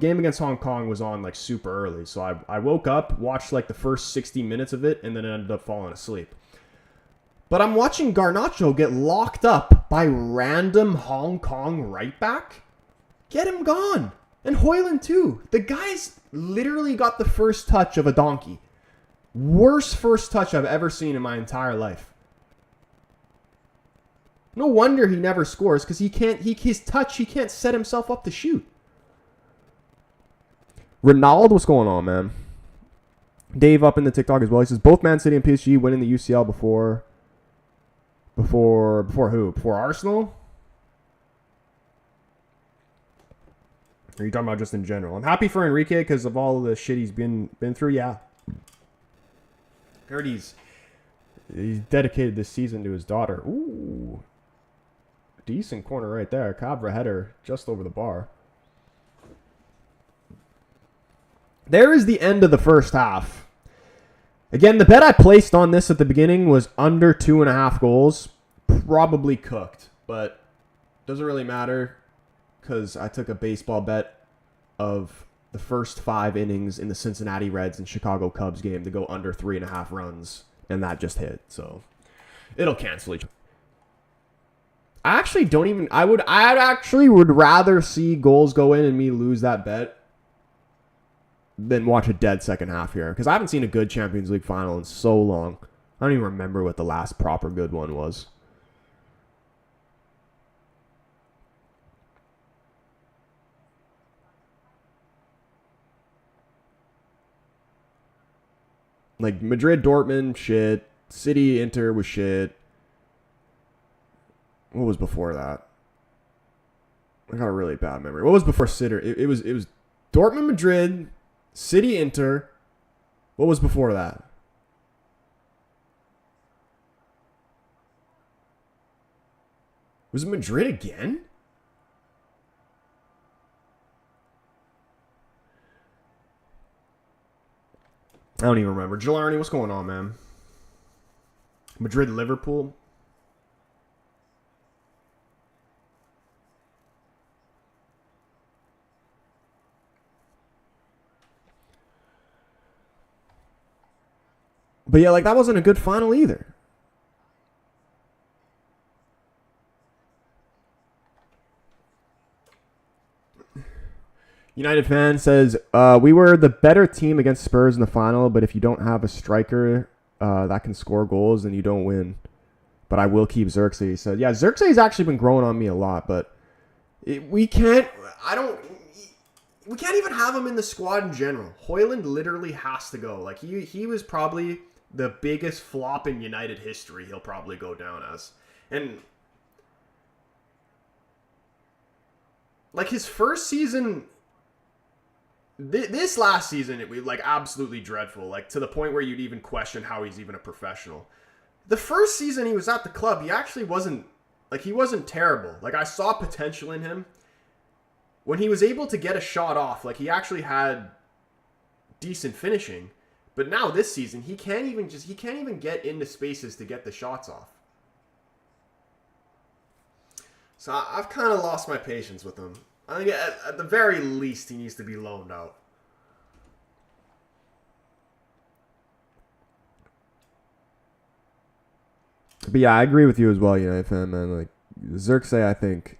game against Hong Kong was on like super early. So I woke up, watched like the first 60 minutes of it, and then ended up falling asleep. But I'm watching Garnacho get locked up by random Hong Kong right back. Get him gone. And Højlund too. The guy's literally got the first touch of a donkey. Worst first touch I've ever seen in my entire life. No wonder he never scores, because he can't set himself up to shoot. Ronaldo, what's going on, man? Dave up in the TikTok as well. He says both Man City and PSG winning the UCL before who? Before Arsenal? Or are you talking about just in general? I'm happy for Enrique because of all the shit he's been through. Yeah. Heard he's dedicated this season to his daughter. Ooh. Decent corner right there. Cabra header just over the bar. There is the end of the first half. Again, the bet I placed on this at the beginning was under 2.5 goals. Probably cooked, but doesn't really matter because I took a baseball bet of the first 5 innings in the Cincinnati Reds and Chicago Cubs game to go under 3.5 runs, and that just hit. So it'll cancel each other. I actually don't even. I actually would rather see goals go in and me lose that bet than watch a dead second half here, because I haven't seen a good Champions League final in so long. I don't even remember what the last proper good one was. Like Madrid, Dortmund, shit. City, Inter was shit. What was before that? I got a really bad memory. What was before City? It was Dortmund, Madrid, City, Inter. What was before that? Was it Madrid again? I don't even remember. Gilarney, what's going on, man? Madrid, Liverpool. But yeah, like that wasn't a good final either. United fan says, we were the better team against Spurs in the final, but if you don't have a striker that can score goals, then you don't win. But I will keep Xerxes. He said, yeah, Xerxes actually been growing on me a lot, but we can't even have him in the squad in general. Højlund literally has to go. Like he was probably the biggest flop in United history. He'll probably go down as. And like his first season, this last season, it was like absolutely dreadful. Like to the point where you'd even question how he's even a professional. The first season he was at the club, he actually wasn't terrible. Like I saw potential in him. When he was able to get a shot off, like he actually had decent finishing. But now this season, he can't even get into spaces to get the shots off. So I've kind of lost my patience with him. I think at the very least, he needs to be loaned out. But yeah, I agree with you as well, United fan, man. Like Xerxes, I think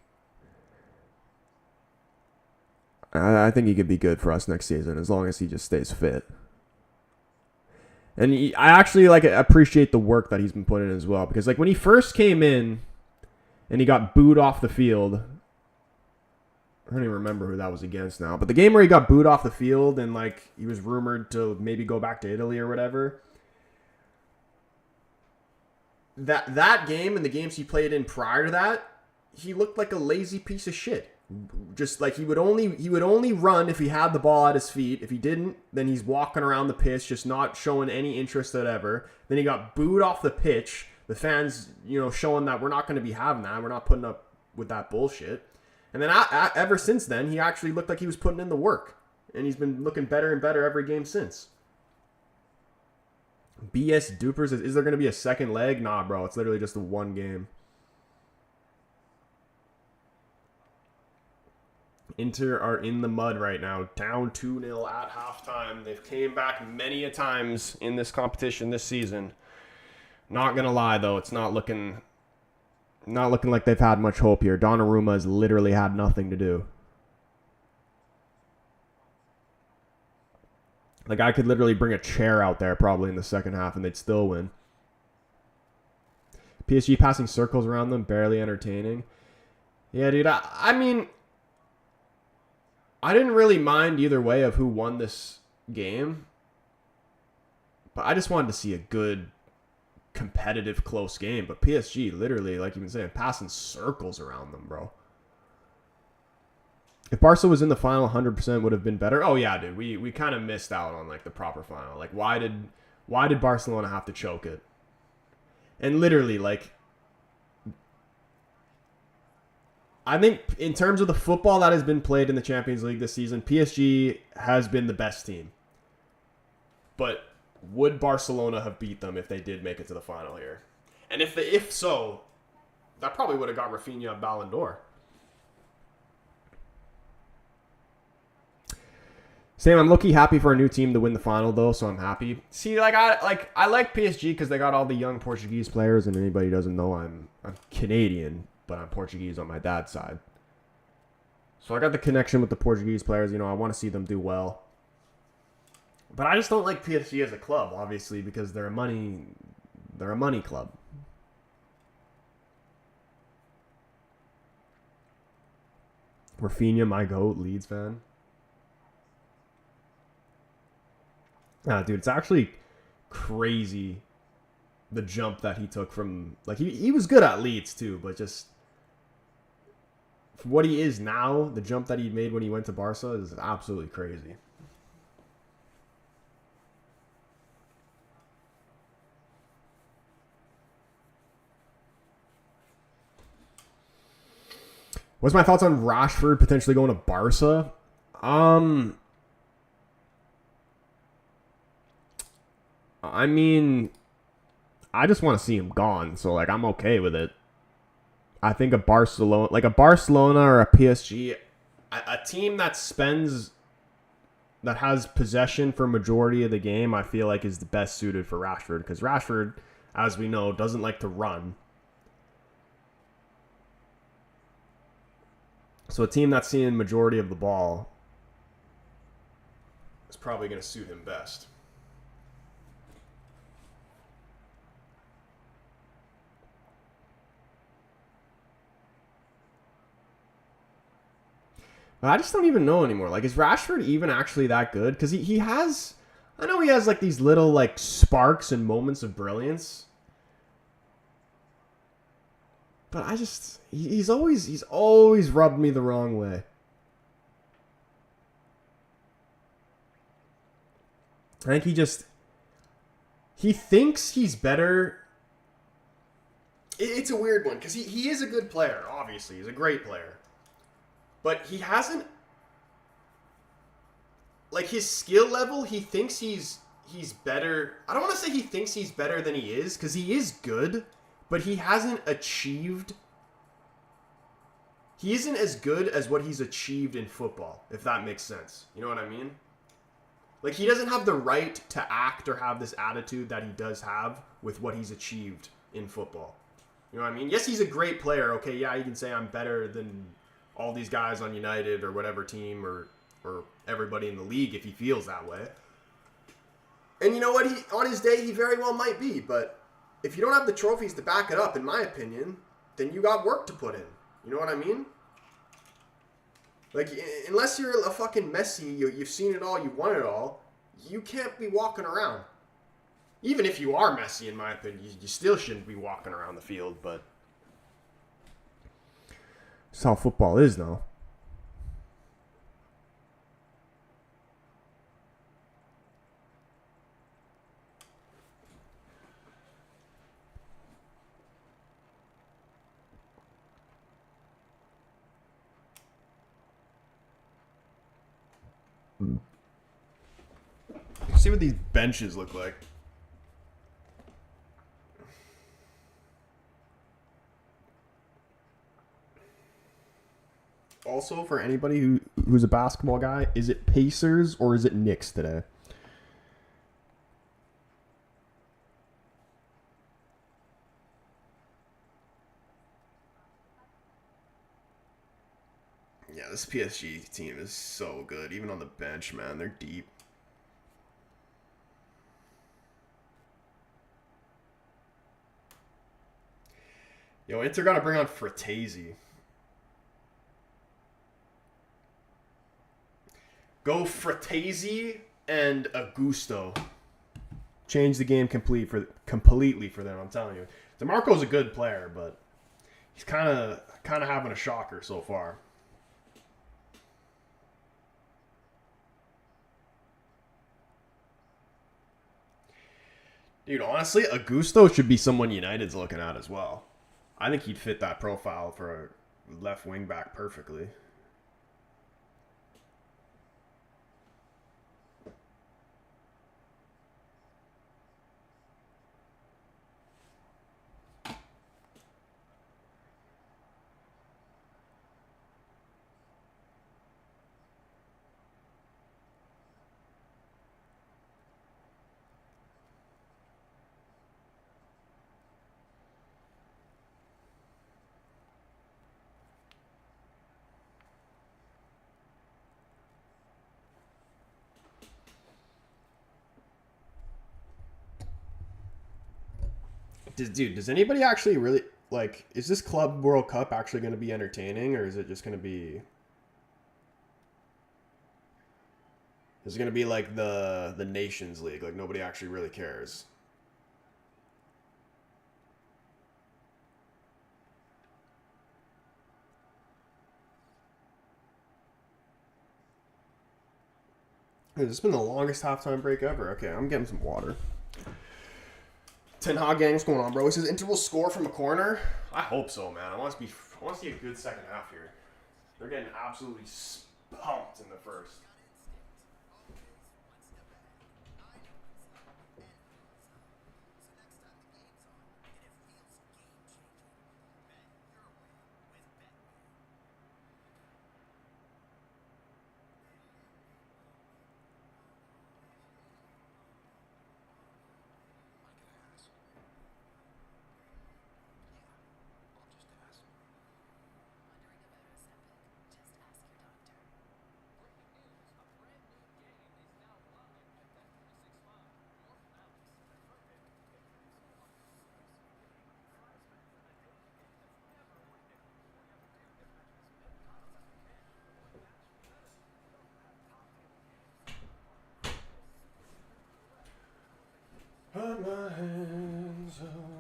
he could be good for us next season as long as he just stays fit. And I actually appreciate the work that he's been putting in as well, because like when he first came in and he got booed off the field, I don't even remember who that was against now, but the game where he got booed off the field and like he was rumored to maybe go back to Italy or whatever. that game and the games he played in prior to that, he looked like a lazy piece of shit. Just like he would only run if he had the ball at his feet. If he didn't, then he's walking around the pitch, just not showing any interest whatever. Then he got booed off the pitch. The fans, showing that we're not going to be having that. We're not putting up with that bullshit. And then ever since then, he actually looked like he was putting in the work. And he's been looking better and better every game since. BS Dupers, is there going to be a second leg? Nah, bro. It's literally just the one game. Inter are in the mud right now. Down 2-0 at halftime. They've came back many a times in this competition this season. Not going to lie, though. It's not looking like they've had much hope here. Donnarumma has literally had nothing to do. Like, I could literally bring a chair out there probably in the second half and they'd still win. PSG passing circles around them, barely entertaining. Yeah, dude, I mean, I didn't really mind either way of who won this game. But I just wanted to see a good, competitive, close game. But PSG, literally, like you've been saying, passing circles around them, bro. If Barca was in the final, 100% would have been better. Oh yeah, dude, we kind of missed out on like the proper final. Like why did Barcelona have to choke it? And literally, like, I think in terms of the football that has been played in the Champions League this season, PSG has been the best team. But would Barcelona have beat them if they did make it to the final here? And if so, that probably would have got Rafinha a Ballon d'Or. Sam, I'm low-key happy for a new team to win the final, though, so I'm happy. See, like I like PSG because they got all the young Portuguese players, and anybody who doesn't know, I'm Canadian, but I'm Portuguese on my dad's side. So I got the connection with the Portuguese players. I want to see them do well. But I just don't like PSG as a club, obviously, because they're a money club. Rafinha, my goat, Leeds fan. Dude, it's actually crazy the jump that he took from... Like, he was good at Leeds, too, but just... For what he is now, the jump that he made when he went to Barca is absolutely crazy. What's my thoughts on Rashford potentially going to Barca? I mean, I just want to see him gone, so like I'm okay with it. I think a Barcelona or a PSG, a team that has possession for majority of the game, I feel like is the best suited for Rashford, because Rashford, as we know, doesn't like to run. So a team that's seeing majority of the ball is probably going to suit him best. I just don't even know anymore. Like, is Rashford even actually that good? Because he has... I know he has, like, these little, like, sparks and moments of brilliance. But I just... He's always rubbed me the wrong way. I think he thinks he's better. It's a weird one, because he is a good player, obviously. He's a great player. But he hasn't... Like, his skill level, he thinks he's better... I don't want to say he thinks he's better than he is, because he is good, but he hasn't achieved... He isn't as good as what he's achieved in football, if that makes sense. You know what I mean? Like, he doesn't have the right to act or have this attitude that he does have with what he's achieved in football. You know what I mean? Yes, he's a great player. Okay, yeah, you can say I'm better than all these guys on United or whatever team or everybody in the league if he feels that way. And you know what? On his day, he very well might be. But if you don't have the trophies to back it up, in my opinion, then you got work to put in. You know what I mean? Like, unless you're a fucking Messi, you've seen it all, you won it all, you can't be walking around. Even if you are Messi, in my opinion, you still shouldn't be walking around the field, but that's how football is, though. See what these benches look like. Also, for anybody who's a basketball guy, is it Pacers or is it Knicks today? Yeah, this PSG team is so good. Even on the bench, man, they're deep. Yo, Inter got to bring on Fratesi. Go Fratesi and Augusto. Change the game completely for them, I'm telling you. DeMarco's a good player, but he's kind of having a shocker so far. Dude, honestly, Augusto should be someone United's looking at as well. I think he'd fit that profile for a left wing back perfectly. Does anybody actually really like? Is this Club World Cup actually going to be entertaining, or is it just going to be? Is it going to be like the Nations League? Like nobody actually really cares. This has been the longest halftime break ever. Okay, I'm getting some water. Ten Hag gang, what's going on, bro? He says Inter will score from a corner. I hope so, man. I want to see a good second half here. They're getting absolutely pumped in the first. Put my hands up.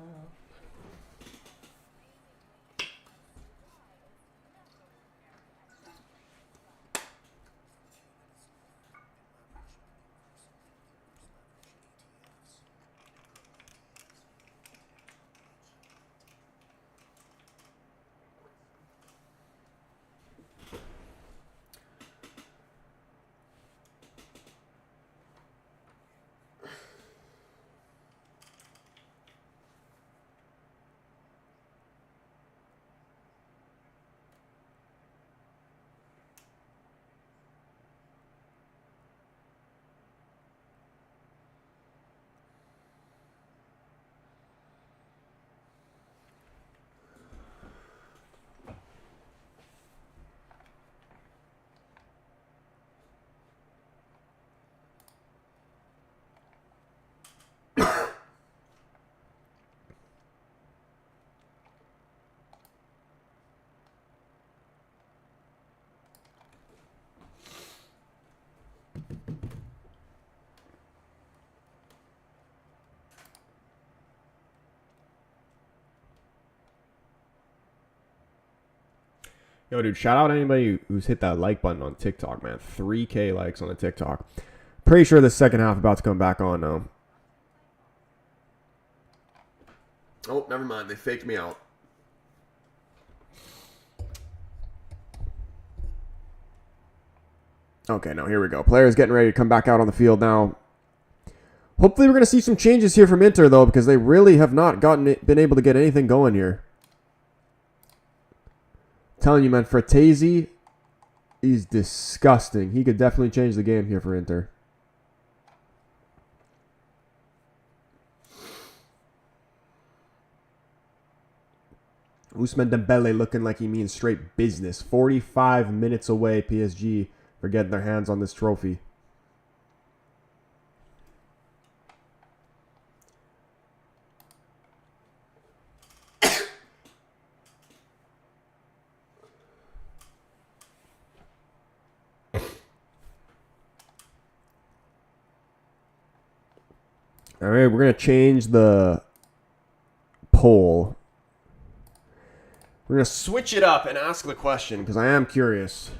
Yo, dude, shout out anybody who's hit that like button on TikTok, man. 3K likes on the TikTok. Pretty sure the second half about to come back on now. Oh, never mind. They faked me out. Okay, now here we go. Players getting ready to come back out on the field now. Hopefully we're going to see some changes here from Inter, though, because they really have not been able to get anything going here. I'm telling you, man, Fratesi, he's disgusting. He could definitely change the game here for Inter. Ousmane Dembele looking like he means straight business. 45 minutes away, PSG, for getting their hands on this trophy. All right, we're going to change the poll. We're going to switch it up and ask the question because I am curious.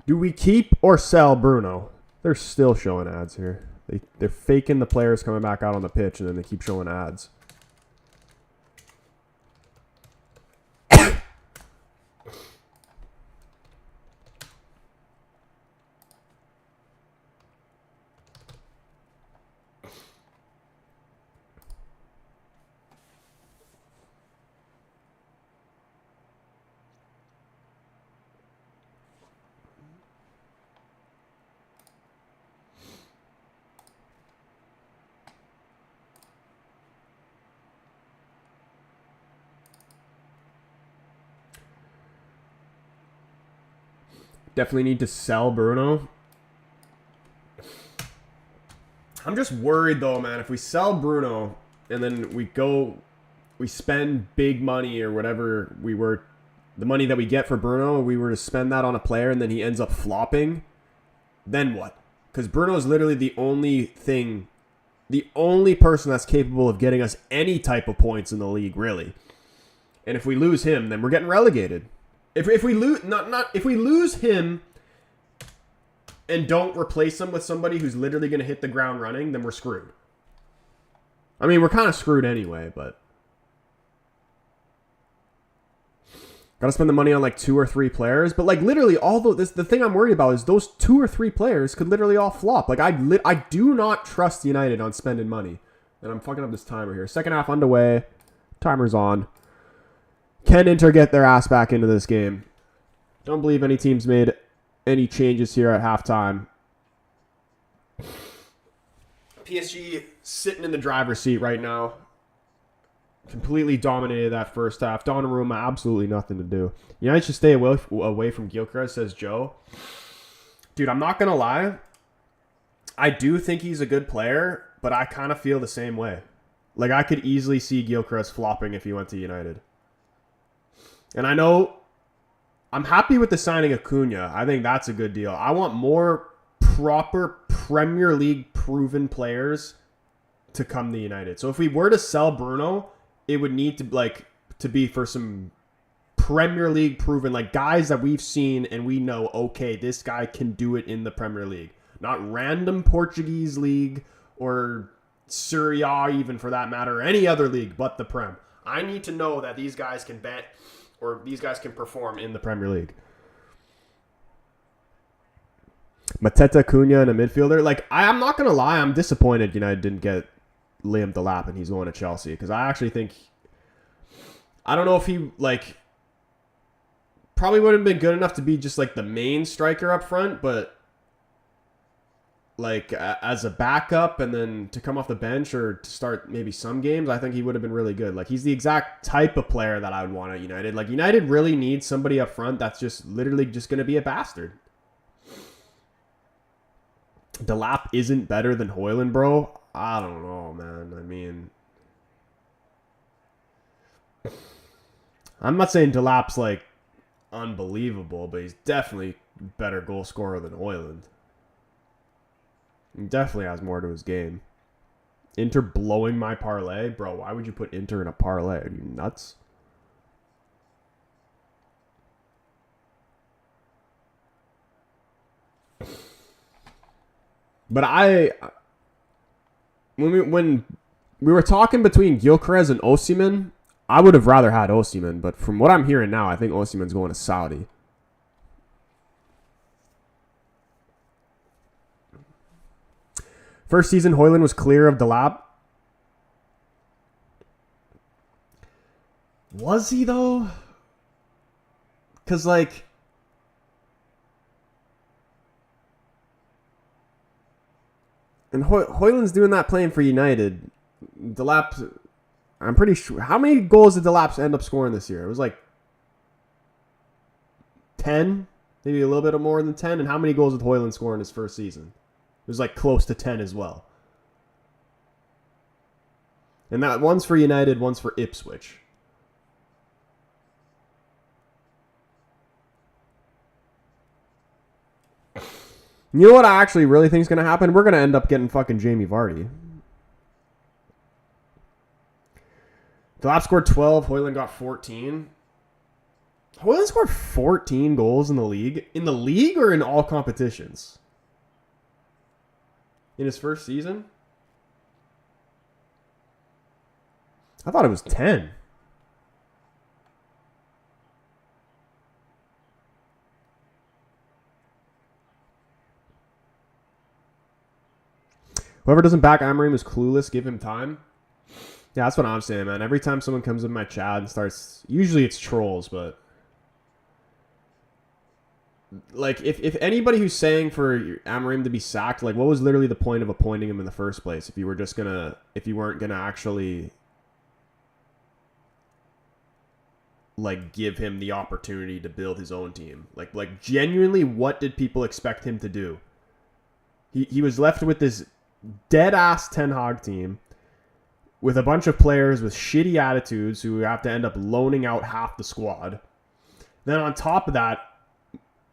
Do we keep or sell Bruno? They're still showing ads here. They're faking the players coming back out on the pitch and then they keep showing ads. Definitely need to sell Bruno. I'm just worried though, man. If we sell Bruno and then we spend big money or whatever the money that we get for Bruno, we were to spend that on a player and then he ends up flopping, then what? Because Bruno is literally the only person that's capable of getting us any type of points in the league, really. And if we lose him, then we're getting relegated. If we lose him and don't replace him with somebody who's literally going to hit the ground running, then we're screwed. I mean, we're kind of screwed anyway, but gotta spend the money on like 2 or 3 players. But like literally, the thing I'm worried about is those 2 or 3 players could literally all flop. Like I do not trust United on spending money, and I'm fucking up this timer here. Second half underway, timer's on. Can Inter get their ass back into this game? Don't believe any teams made any changes here at halftime. PSG sitting in the driver's seat right now. Completely dominated that first half. Donnarumma, absolutely nothing to do. United should stay away from Gyökeres, says Joe. Dude, I'm not going to lie. I do think he's a good player, but I kind of feel the same way. Like, I could easily see Gyökeres flopping if he went to United. And I know I'm happy with the signing of Cunha. I think that's a good deal. I want more proper Premier League proven players to come to United. So if we were to sell Bruno, it would need to be for some Premier League proven, like guys that we've seen and we know, okay, this guy can do it in the Premier League. Not random Portuguese league or Serie A even for that matter, or any other league but the Prem. I need to know that these guys can bet or these guys can perform in the Premier League. Mateta, Cunha, and a midfielder. Like, I'm not going to lie, I'm disappointed United didn't get Liam Delap and he's going to Chelsea. Because I actually think, I don't know if he, like, probably wouldn't have been good enough to be just, like, the main striker up front. But, like, as a backup and then to come off the bench or to start maybe some games, I think he would have been really good. Like, he's the exact type of player that I would want at United. Like, United really needs somebody up front that's just literally just going to be a bastard. Delap isn't better than Højlund, bro. I don't know, man. I mean, I'm not saying Delap's, like, unbelievable, but he's definitely a better goal scorer than Højlund. He definitely has more to his game. Inter blowing my parlay? Bro, why would you put Inter in a parlay? Are you nuts? But when we were talking between Gyökeres and Osimhen, I would have rather had Osimhen. But from what I'm hearing now, I think Osimhen's going to Saudi. First season, Højlund was clear of Delap. Was he, though? Because, like... And Højlund's doing that playing for United. Delap... I'm pretty sure... How many goals did Delap end up scoring this year? It was like... 10? Maybe a little bit more than 10? And how many goals did Højlund score in his first season? It was like close to 10 as well. And that one's for United, one's for Ipswich. You know what I actually really think is going to happen? We're going to end up getting fucking Jamie Vardy. Delap scored 12. Højlund got 14. Højlund scored 14 goals in the league. In the league or in all competitions? In his first season? I thought it was 10. Whoever doesn't back Amorim is clueless. Give him time. Yeah, that's what I'm saying, man. Every time someone comes in my chat and starts... Usually it's trolls, but... Like, if anybody who's saying for Amorim to be sacked, like, what was literally the point of appointing him in the first place? If you were just gonna... If you weren't gonna actually... Like, give him the opportunity to build his own team. Like genuinely, what did people expect him to do? He was left with this... dead-ass Ten Hag team with a bunch of players with shitty attitudes who have to end up loaning out half the squad. Then on top of that,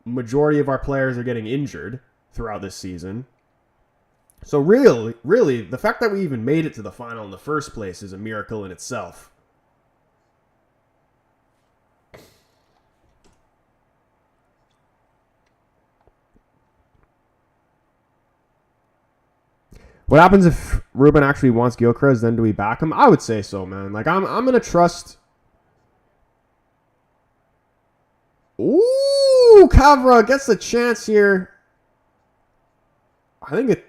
majority of our players are getting injured throughout this season. So really, the fact that we even made it to the final in the first place is a miracle in itself. What happens if Ruben actually wants Gyökeres? Then do we back him? I would say so, man. Like, I'm gonna trust. Ooh, Kavra gets the chance here. I think it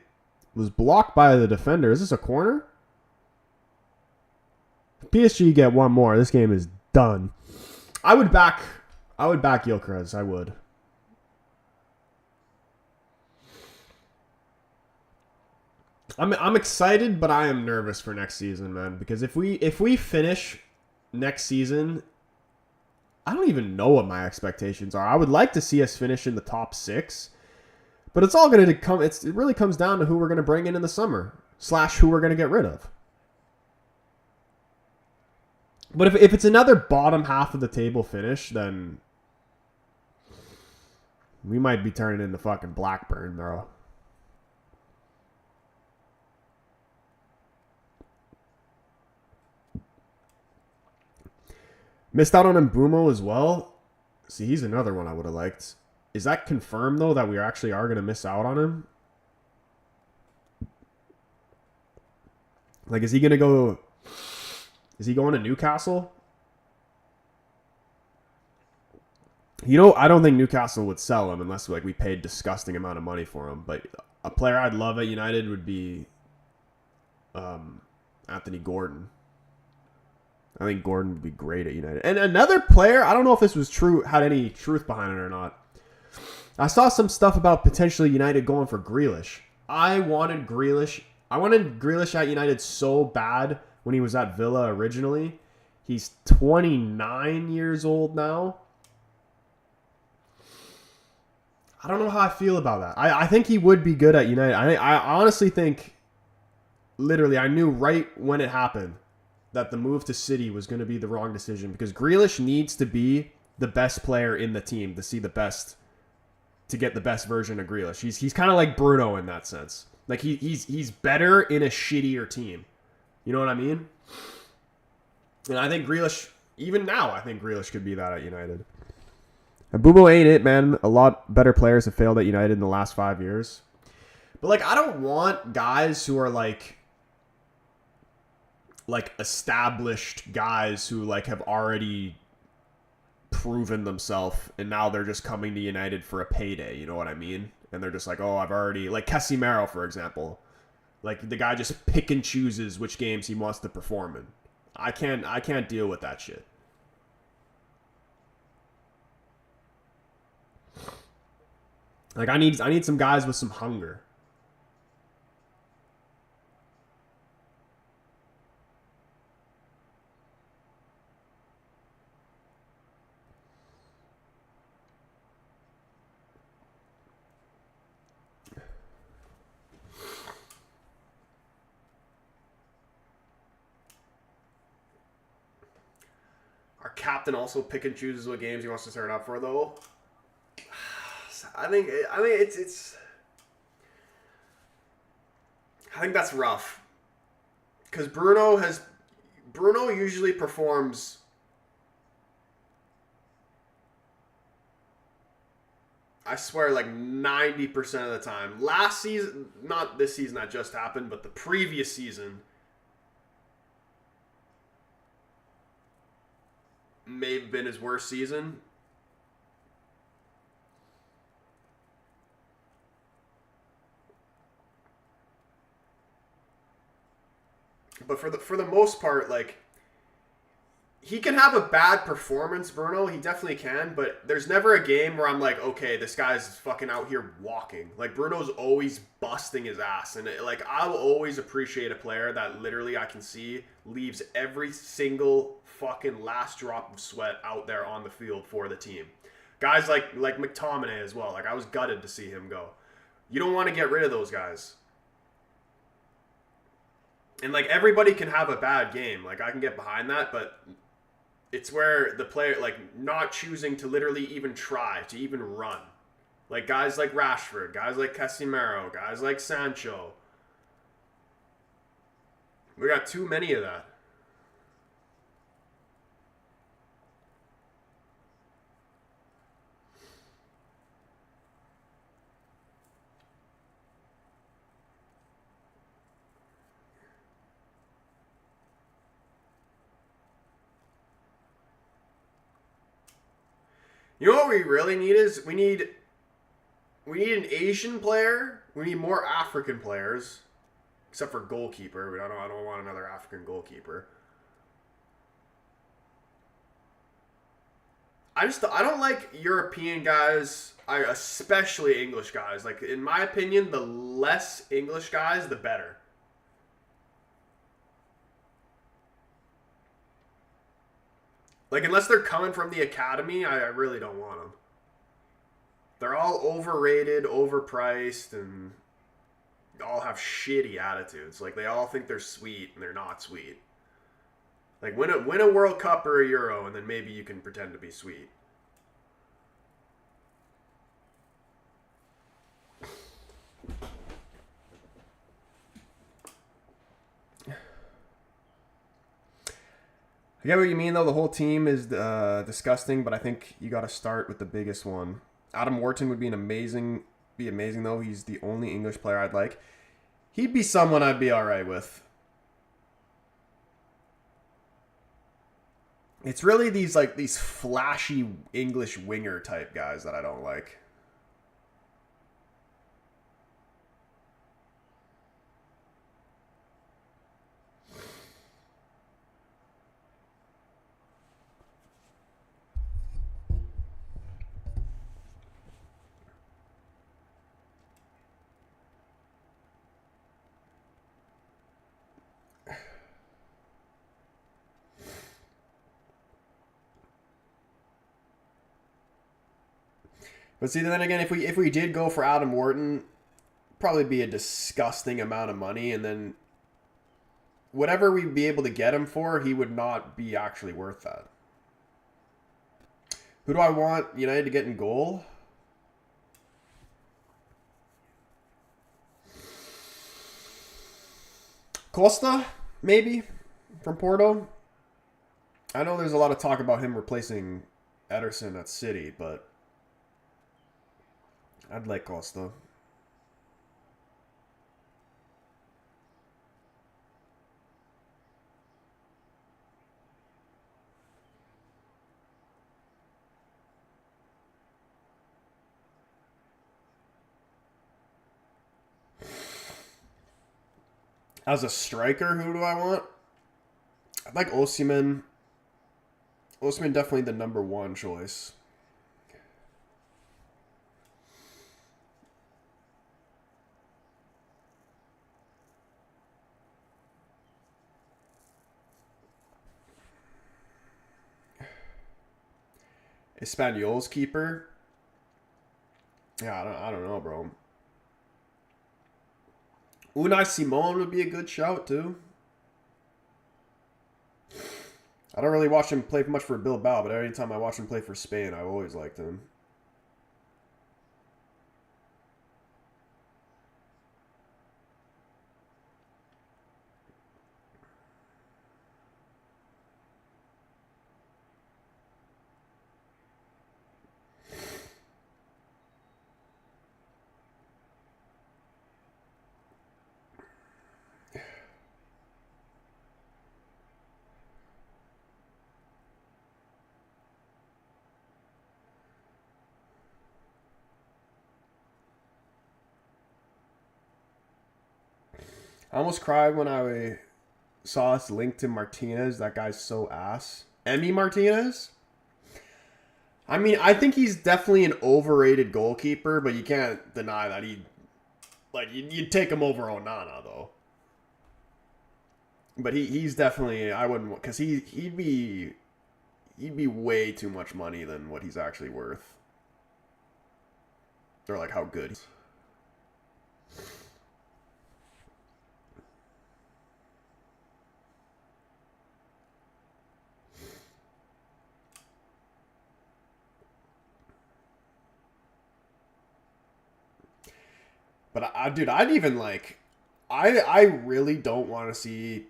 was blocked by the defender. Is this a corner? If PSG get one more, this game is done. I would back Gyökeres. I would. I'm excited, but I am nervous for next season, man. Because if we finish next season, I don't even know what my expectations are. I would like to see us finish in the top 6, but it's all going to come. It really comes down to who we're going to bring in the summer / who we're going to get rid of. But if it's another bottom half of the table finish, then we might be turning into fucking Blackburn, bro. Missed out on Mbumo as well. See, he's another one I would have liked. Is that confirmed, though, that we actually are going to miss out on him? Like, is he going to go... Is he going to Newcastle? You know, I don't think Newcastle would sell him unless, like, we paid disgusting amount of money for him. But a player I'd love at United would be Anthony Gordon. I think Gordon would be great at United. And another player, I don't know if this was true, had any truth behind it or not. I saw some stuff about potentially United going for Grealish. I wanted Grealish at United so bad when he was at Villa originally. He's 29 years old now. I don't know how I feel about that. I think he would be good at United. I honestly think, literally, I knew right when it happened that the move to City was going to be the wrong decision because Grealish needs to be the best player in the team to get the best version of Grealish. He's kind of like Bruno in that sense. Like he's better in a shittier team. You know what I mean? And I think Grealish, even now, I think Grealish could be that at United. And Bumo ain't it, man. A lot better players have failed at United in the last 5 years. But like, I don't want guys who are like established guys who like have already proven themselves and now they're just coming to United for a payday. You know what I mean? And they're just like, oh, I've already like Casemiro, for example. Like the guy just pick and chooses which games he wants to perform in. I can't deal with that shit. Like I need some guys with some hunger. Our captain also pick and chooses what games he wants to turn up for, though. I think it's I think that's rough. Because Bruno usually performs I swear like 90% of the time. Last season, not this season that just happened, but the previous season may have been his worst season. But for the most part, like he can have a bad performance, Bruno. He definitely can, but there's never a game where I'm like, okay, this guy's fucking out here walking. Like Bruno's always busting his ass, and like I will always appreciate a player that literally I can see leaves every single fucking last drop of sweat out there on the field for the team. Guys like McTominay as well. Like I was gutted to see him go. You don't want to get rid of those guys. And like everybody can have a bad game. Like I can get behind that, but it's where the player, like, not choosing to literally even try, to even run. Like, guys like Rashford, guys like Casemiro, guys like Sancho. We got too many of that. You know what we really need is we need an Asian player. We need more African players, except for goalkeeper. I don't want another African goalkeeper. I don't like European guys. Especially English guys. Like in my opinion, the less English guys, the better. Like, unless they're coming from the academy, I really don't want them. They're all overrated, overpriced, and all have shitty attitudes. Like, they all think they're sweet, and they're not sweet. Like, win a World Cup or a Euro, and then maybe you can pretend to be sweet. I get what you mean, though. The whole team is disgusting, but I think you got to start with the biggest one. Adam Wharton would be amazing, though. He's the only English player I'd like. He'd be someone I'd be all right with. It's really these flashy English winger type guys that I don't like. But see, then again, if we did go for Adam Wharton, probably be a disgusting amount of money, and then whatever we'd be able to get him for, he would not be actually worth that. Who do I want United to get in goal? Costa, maybe, from Porto. I know there's a lot of talk about him replacing Ederson at City, but I'd like Costa. As a striker, who do I want? I'd like Osimhen. Osimhen definitely the number one choice. Espanyol's keeper. Yeah, I don't know, bro. Unai Simon would be a good shout too. I don't really watch him play much for Bilbao, but every time I watch him play for Spain, I've always liked him. I almost cried when I saw us linked to Martinez. That guy's so ass. Emi Martinez? I mean, I think he's definitely an overrated goalkeeper, but you can't deny that you'd take him over Onana though. But he's definitely, I wouldn't, because he'd be way too much money than what he's actually worth, or like how good. But dude, I'd even like, I really don't want to see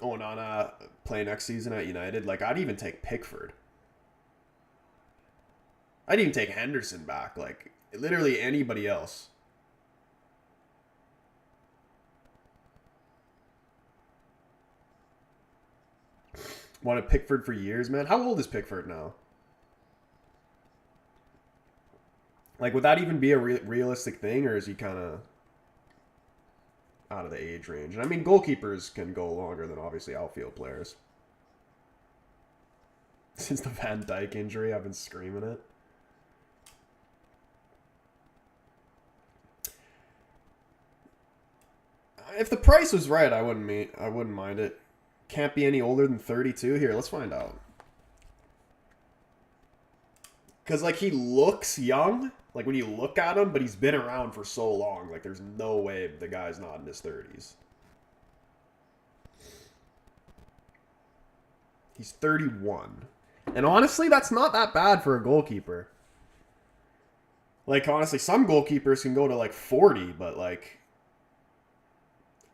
Onana play next season at United. Like, I'd even take Pickford. I'd even take Henderson back. Like, literally anybody else. Wanted Pickford for years, man. How old is Pickford now? Like, would that even be a realistic thing, or is he kind of out of the age range? And I mean, goalkeepers can go longer than obviously outfield players. Since the Van Dijk injury, I've been screaming it. If the price was right, I wouldn't mind it. Can't be any older than 32. Here, let's find out. Because, like, he looks young, like, when you look at him, but he's been around for so long. Like, there's no way the guy's not in his 30s. He's 31. And honestly, that's not that bad for a goalkeeper. Like, honestly, some goalkeepers can go to, like, 40, but, like,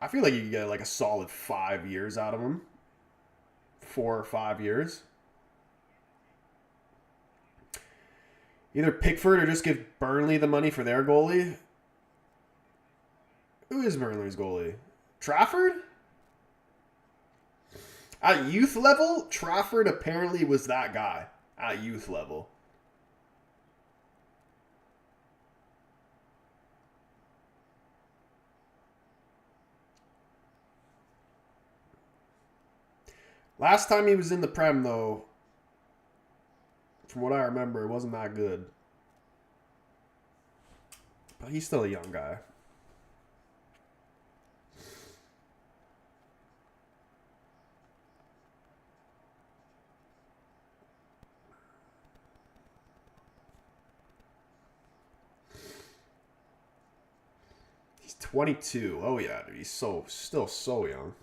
I feel like you can get, like, a solid 5 years out of him. 4 or 5 years. Either Pickford or just give Burnley the money for their goalie. Who is Burnley's goalie? Trafford? At youth level, Trafford apparently was that guy. At youth level. Last time he was in the Prem, though, from what I remember, it wasn't that good. But he's still a young guy. He's 22. Oh, yeah, dude. He's still so young.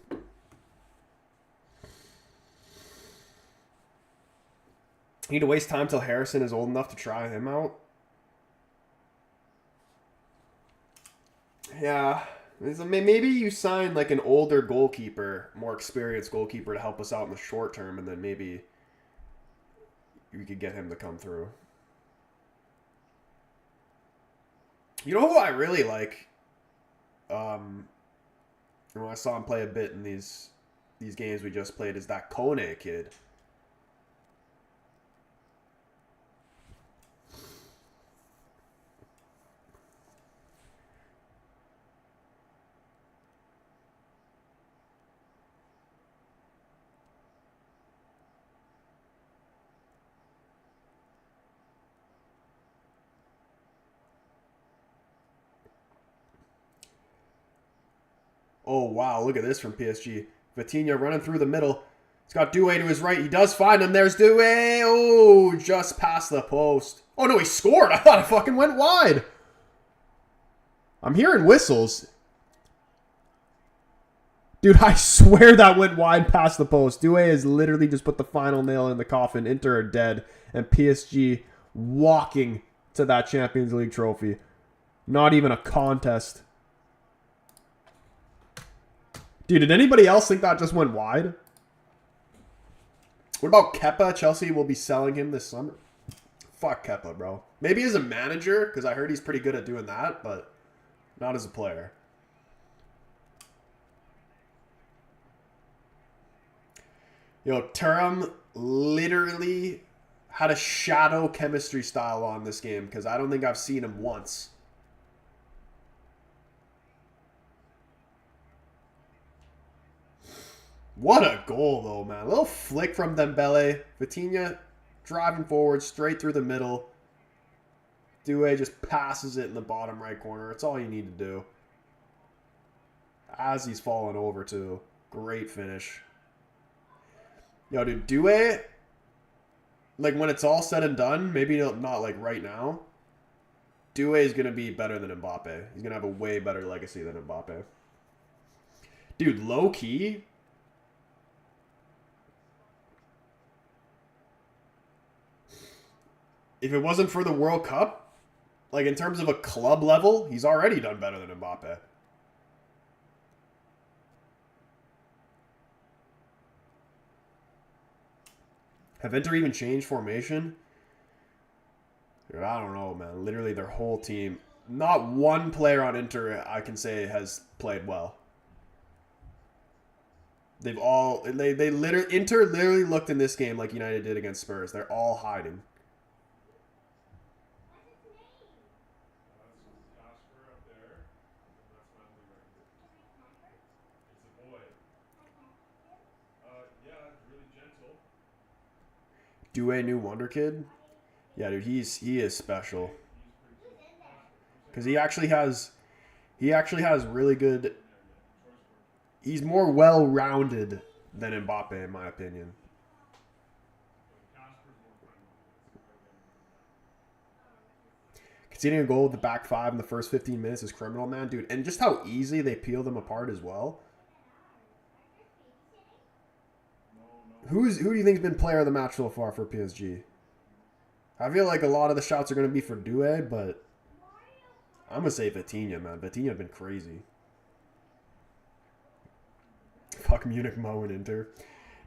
You need to waste time till Harrison is old enough to try him out. Yeah. Maybe you sign like an older goalkeeper, more experienced goalkeeper to help us out in the short term, and then maybe you could get him to come through. You know who I really like? When I saw him play a bit in these games we just played, is that Kone kid. Oh, wow. Look at this from PSG. Vitinha running through the middle. He's got Doué to his right. He does find him. There's Doué. Oh, just past the post. Oh, no, he scored. I thought it fucking went wide. I'm hearing whistles. Dude, I swear that went wide past the post. Doué has literally just put the final nail in the coffin. Inter are dead. And PSG walking to that Champions League trophy. Not even a contest. Dude, did anybody else think that just went wide? What about Kepa? Chelsea will be selling him this summer. Fuck Kepa, bro. Maybe as a manager, because I heard he's pretty good at doing that, but not as a player. Yo, Thuram literally had a shadow chemistry style on this game, because I don't think I've seen him once. What a goal, though, man. A little flick from Dembele. Vitinha driving forward, straight through the middle. Doué just passes it in the bottom right corner. It's all you need to do. As he's falling over, too. Great finish. Yo, dude, Doué, like, when it's all said and done, maybe not, like, right now, Doué is going to be better than Mbappe. He's going to have a way better legacy than Mbappe. Dude, low-key, if it wasn't for the World Cup, like, in terms of a club level, he's already done better than Mbappe. Have Inter even changed formation? Dude, I don't know, man. Literally their whole team. Not one player on Inter I can say has played well. They've all... Inter literally looked in this game like United did against Spurs. They're all hiding. Doué new wonder kid? Yeah, dude, he is special. Because he actually has really good... He's more well-rounded than Mbappe, in my opinion. Conceding a goal with the back five in the first 15 minutes is criminal, man. Dude, and just how easy they peel them apart as well. Who do you think's been player of the match so far for PSG? I feel like a lot of the shots are going to be for Doué, but I'm going to say Vitinha, man. Vitinha's been crazy. Fuck Munich, Mo, and Inter.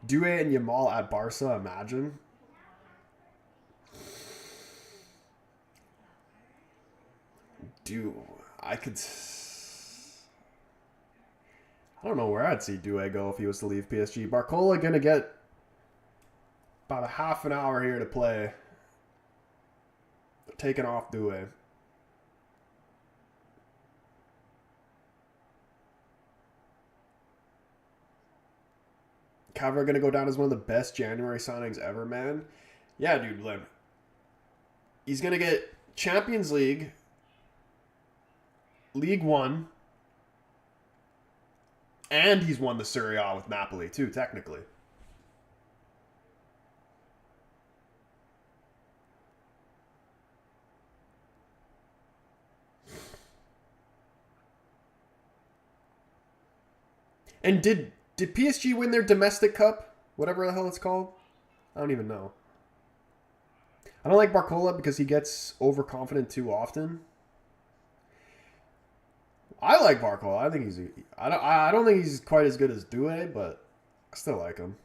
Doué and Yamal at Barca, imagine. Dude, I don't know where I'd see Doué go if he was to leave PSG. Barcola going to get about a half an hour here to play. Taking off Doué. Cavra going to go down as one of the best January signings ever, man. Yeah, dude, Lim. He's going to get Champions League, League One, and he's won the Serie A with Napoli, too, technically. And did PSG win their domestic cup? Whatever the hell it's called? I don't even know. I don't like Barcola because he gets overconfident too often. I like Barcola. I think I don't think he's quite as good as Doué, but I still like him.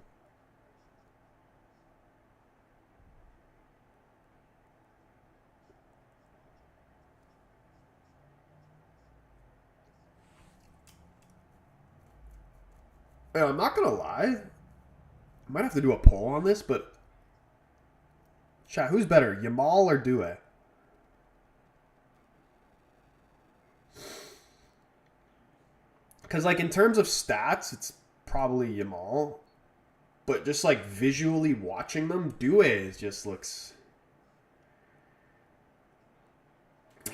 Yeah, I'm not gonna lie. I might have to do a poll on this, but chat, who's better, Yamal or Doué? Because, like, in terms of stats, it's probably Yamal. But just, like, visually watching them, Doué just looks...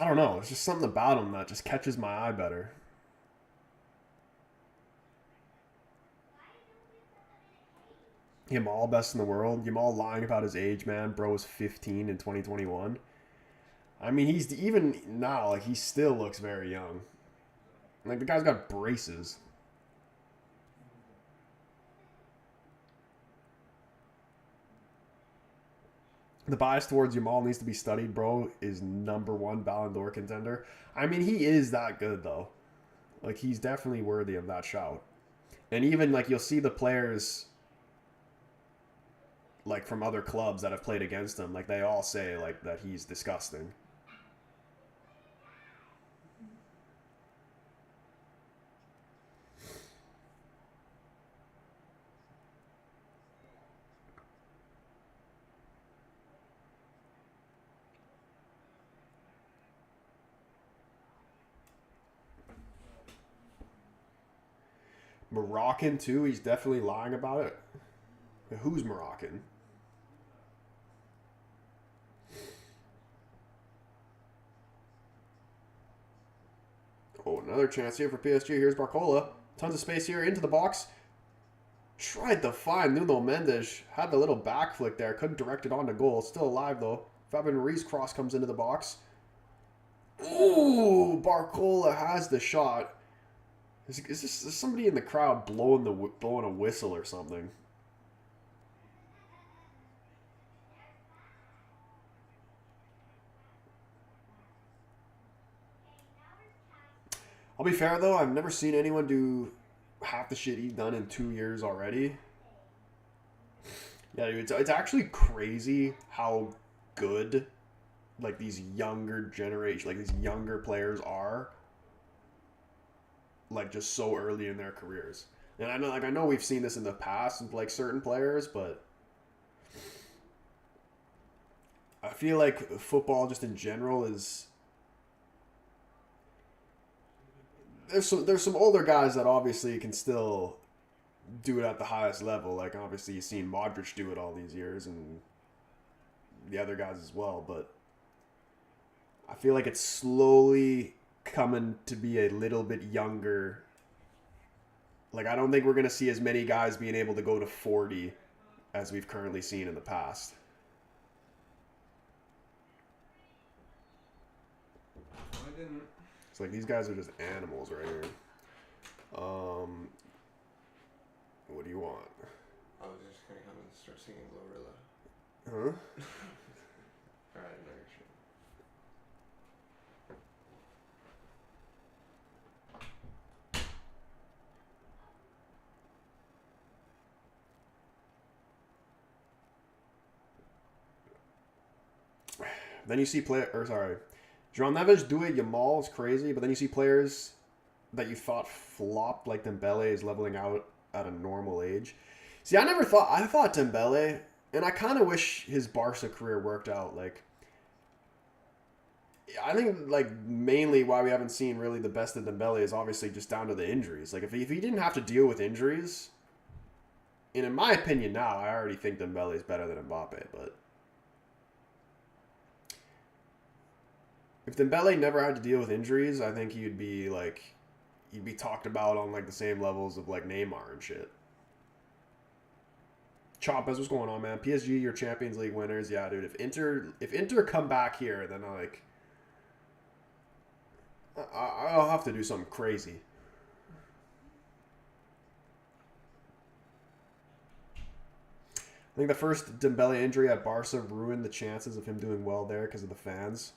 I don't know. It's just something about him that just catches my eye better. Yamal, best in the world. Yamal lying about his age, man. Bro was 15 in 2021. I mean, he's even now, like, he still looks very young. Like, the guy's got braces. The bias towards Yamal needs to be studied, bro. Is #1 Ballon d'Or contender. I mean, he is that good, though. Like, he's definitely worthy of that shout. And even, like, you'll see the players, like, from other clubs that have played against him. Like, they all say, like, that he's disgusting. Moroccan, too. He's definitely lying about it. Who's Moroccan? Oh, another chance here for PSG. Here's Barcola. Tons of space here into the box. Tried to find Nuno Mendes. Had the little back flick there. Couldn't direct it on to goal. Still alive, though. Fabian Ruiz cross comes into the box. Ooh, Barcola has the shot. Is somebody in the crowd blowing a whistle or something? I'll be fair, though. I've never seen anyone do half the shit he's done in 2 years already. Yeah, dude, it's actually crazy how good, like, these younger generation, like, these younger players are, like, just so early in their careers. And I know we've seen this in the past with, like, certain players, but I feel like football just in general is... There's some older guys that obviously can still do it at the highest level. Like, obviously you've seen Modric do it all these years and the other guys as well, but I feel like it's slowly coming to be a little bit younger. Like, I don't think we're going to see as many guys being able to go to 40 as we've currently seen in the past. I didn't. It's like these guys are just animals right here. What do you want? I was just gonna come and start singing Glorilla. Huh? Alright, no, you're sure. Then you see Jean Neves do it, Yamal is crazy, but then you see players that you thought flopped, like Dembele is leveling out at a normal age. See, I thought Dembele, and I kind of wish his Barca career worked out. Like, I think, like, mainly why we haven't seen really the best of Dembele is obviously just down to the injuries. Like, if he didn't have to deal with injuries, and in my opinion now, I already think Dembele is better than Mbappe, but if Dembele never had to deal with injuries, I think he'd be talked about on, like, the same levels of, like, Neymar and shit. Chompez, what's going on, man? PSG, your Champions League winners. Yeah, dude. If Inter come back here, then I'll have to do something crazy. I think the first Dembele injury at Barca ruined the chances of him doing well there because of the fans.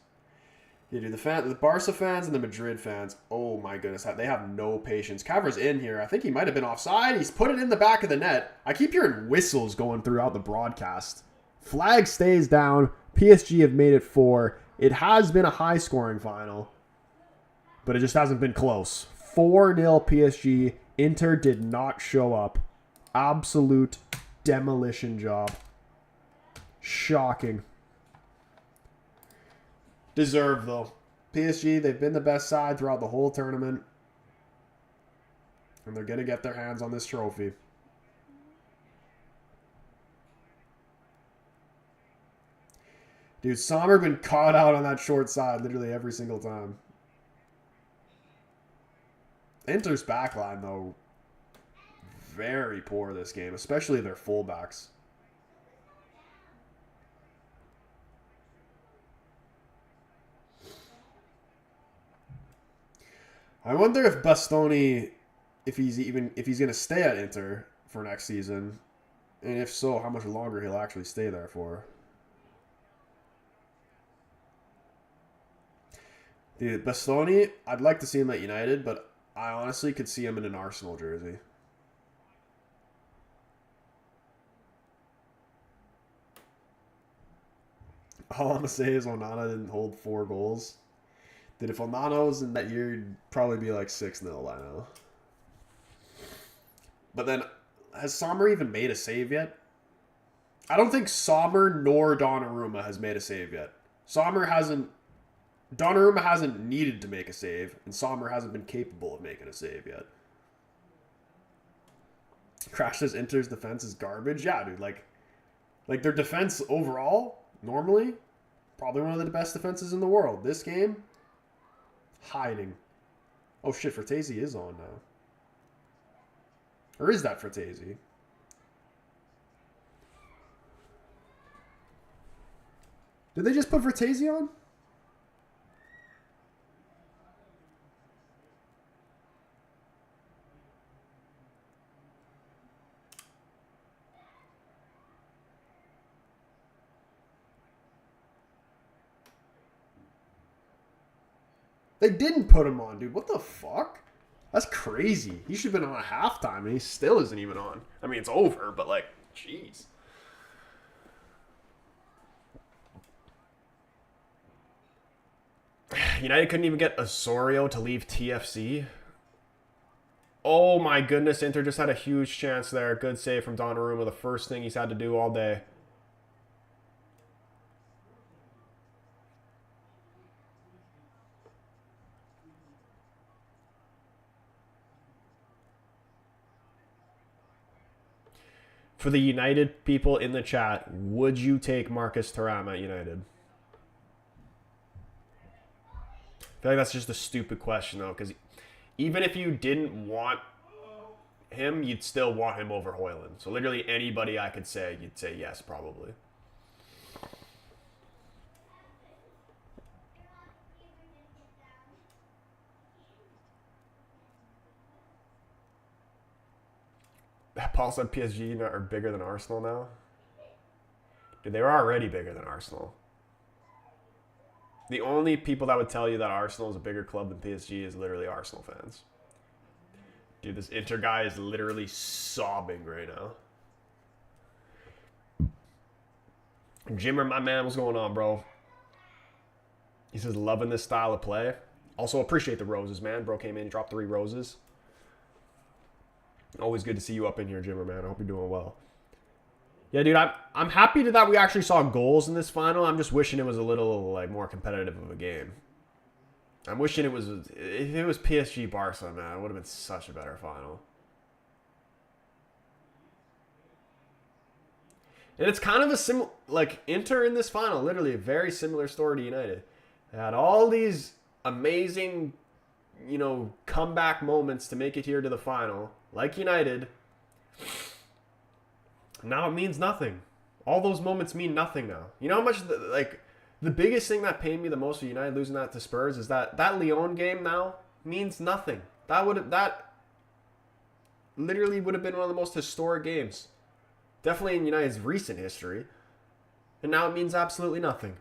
Yeah, dude, the Barca fans and the Madrid fans, oh my goodness, they have no patience. Cavra's in here. I think he might have been offside. He's put it in the back of the net. I keep hearing whistles going throughout the broadcast. Flag stays down. PSG have made it 4. It has been a high-scoring final, but it just hasn't been close. 4-0 PSG. Inter did not show up. Absolute demolition job. Shocking. Deserved, though. PSG, they've been the best side throughout the whole tournament. And they're going to get their hands on this trophy. Dude, Sommer been caught out on that short side literally every single time. Inter's backline, though, very poor this game, especially their fullbacks. I wonder if Bastoni, if he's going to stay at Inter for next season, and if so, how much longer he'll actually stay there for. Dude, Bastoni, I'd like to see him at United, but I honestly could see him in an Arsenal jersey. All I'm going to say is Onana didn't hold 4 goals. Dude, if Onana was in that year, it'd probably be like 6-0 by now. But then, has Sommer even made a save yet? I don't think Sommer nor Donnarumma has made a save yet. Donnarumma hasn't needed to make a save, and Sommer hasn't been capable of making a save yet. Crash says Inter's defense is garbage. Yeah, dude, like their defense overall, normally, probably one of the best defenses in the world. This game, hiding. Oh shit, Fratesi is on now. Or is that Fratesi? Did they just put Fratesi on? They didn't put him on, dude. What the fuck? That's crazy. He should have been on at halftime, and he still isn't even on. I mean, it's over, but, like, jeez. United couldn't even get Osorio to leave TFC. Oh, my goodness. Inter just had a huge chance there. Good save from Donnarumma. The first thing he's had to do all day. For the United people in the chat, would you take Marcus Thuram at United? I feel like that's just a stupid question, though, because even if you didn't want him, you'd still want him over Højlund. So literally anybody I could say, you'd say yes, probably. Paul said PSG are bigger than Arsenal now. Dude, they were already bigger than Arsenal. The only people that would tell you that Arsenal is a bigger club than PSG is literally Arsenal fans. Dude, this Inter guy is literally sobbing right now. Jimmer, my man, what's going on, bro? He says, loving this style of play. Also, appreciate the roses, man. Bro came in and dropped 3 roses. Always good to see you up in here, Jimmer, man. I hope you're doing well. Yeah, dude, I'm happy that we actually saw goals in this final. I'm just wishing it was a little like more competitive of a game. I'm wishing it was, if it was PSG Barca, man, it would have been such a better final. And it's kind of a similar, like Inter in this final, literally a very similar story to United. They had all these amazing, you know, comeback moments to make it here to the final. Like United, now it means nothing. All those moments mean nothing now. You know how much, the biggest thing that pained me the most for United losing that to Spurs is that Lyon game now means nothing. That literally would have been one of the most historic games. Definitely in United's recent history. And now it means absolutely nothing.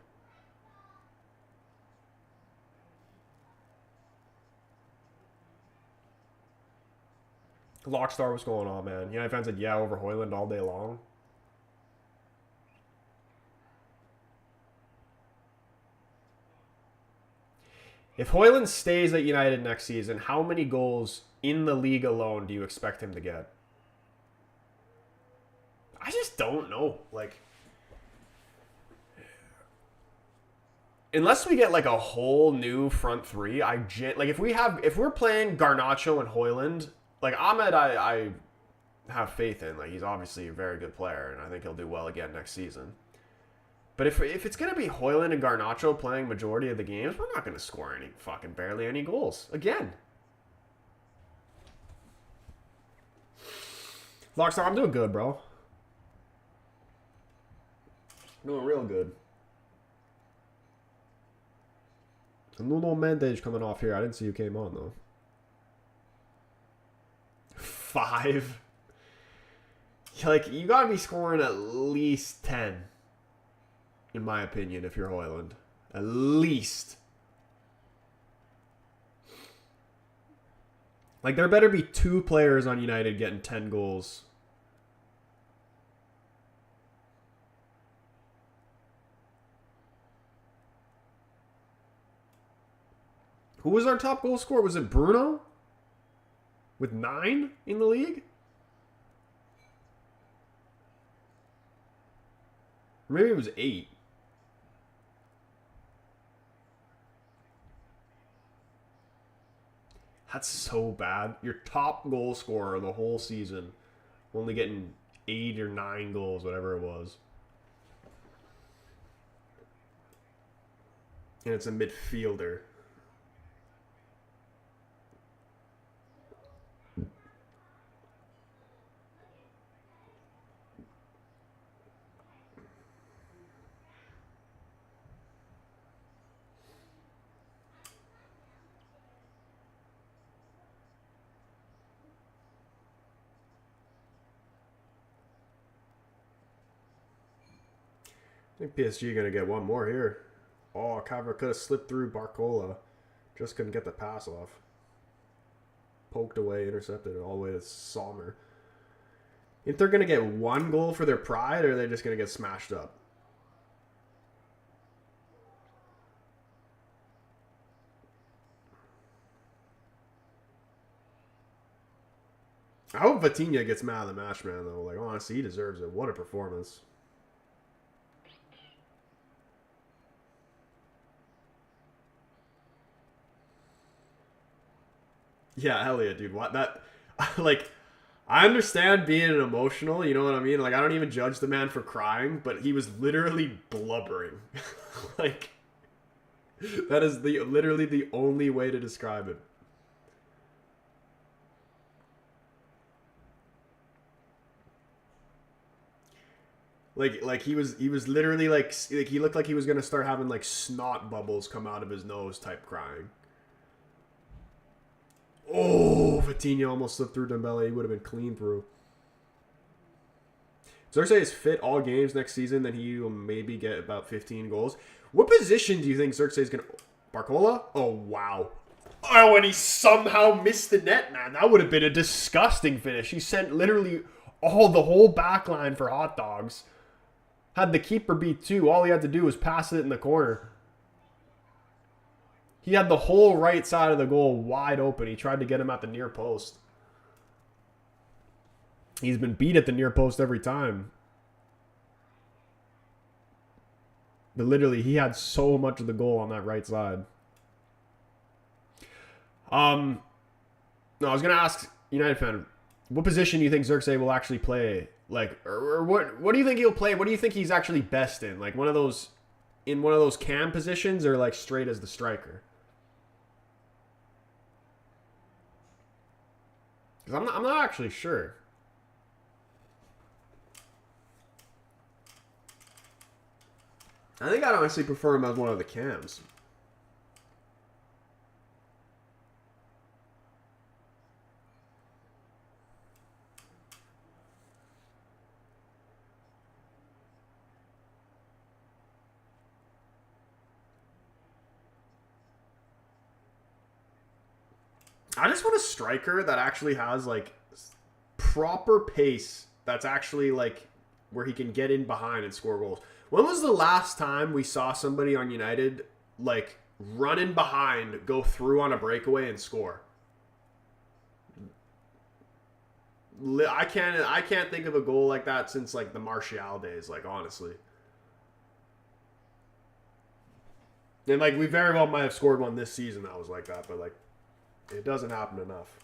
Lockstar, what's going on, man? United fans said, yeah, over Højlund all day long. If Højlund stays at United next season, how many goals in the league alone do you expect him to get? I just don't know. Like, unless we get like a whole new front three, if we're playing Garnacho and Højlund, like Ahmed, I have faith in. Like, he's obviously a very good player, and I think he'll do well again next season. But if it's gonna be Højlund and Garnacho playing majority of the games, we're not gonna score barely any goals again. Vlogstar, I'm doing good, bro. Doing real good. Nuno Mendes coming off here. I didn't see who came on, though. 5. Like, you gotta be scoring at least 10. In my opinion, if you're Hoyland. At least. Like, there better be 2 players on United getting 10 goals. Who was our top goal scorer? Was it Bruno? With 9 in the league? Or maybe it was 8. That's so bad. Your top goal scorer the whole season, only getting 8 or 9 goals, whatever it was. And it's a midfielder. I think PSG going to get one more here. Oh, Cavra could have slipped through Barcola. Just couldn't get the pass off. Poked away, intercepted it all the way to Sommer. If they're going to get 1 goal for their pride, or are they just going to get smashed up? I hope Vitinha gets man of the match, man, though. Like, honestly, he deserves it. What a performance. Yeah, hell yeah, dude. What that, like, I understand being emotional, you know what I mean? Like, I don't even judge the man for crying, but he was literally blubbering. Like, that is literally the only way to describe it. Like he was literally like he looked like he was gonna start having like snot bubbles come out of his nose type crying. Oh, Vitinha almost slipped through Dembele. He would have been clean through. Xerxes is fit all games next season, then he will maybe get about 15 goals. What position do you think Xerxes is going to... Barcola? Oh, wow. Oh, and he somehow missed the net, man. That would have been a disgusting finish. He sent literally the whole back line for hot dogs. Had the keeper beat too. All he had to do was pass it in the corner. He had the whole right side of the goal wide open. He tried to get him at the near post. He's been beat at the near post every time. But literally, he had so much of the goal on that right side. No, I was going to ask United fan, what position do you think Xerxes will actually play? Like, or what do you think he'll play? What do you think he's actually best in? Like, one of those cam positions, or like straight as the striker? Because I'm not actually sure. I think I'd honestly prefer him as one of the cams. I just want a striker that actually has like proper pace. That's actually like where he can get in behind and score goals. When was the last time we saw somebody on United like run in behind, go through on a breakaway and score? I can't think of a goal like that since like the Martial days, like honestly. And like we very well might have scored one this season that was like that, but like it doesn't happen enough.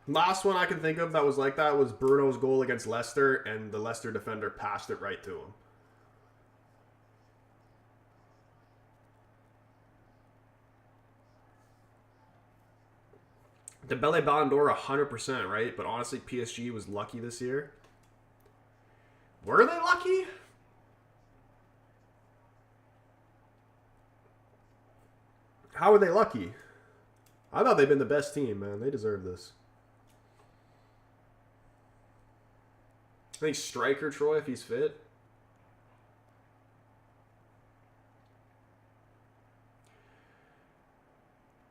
Last one I can think of that was like that was Bruno's goal against Leicester, and the Leicester defender passed it right to him. Dembele Ballon d'Or 100%, right? But honestly, PSG was lucky this year. Were they lucky? How were they lucky? I thought they'd been the best team, man. They deserve this. I think striker Troy, if he's fit.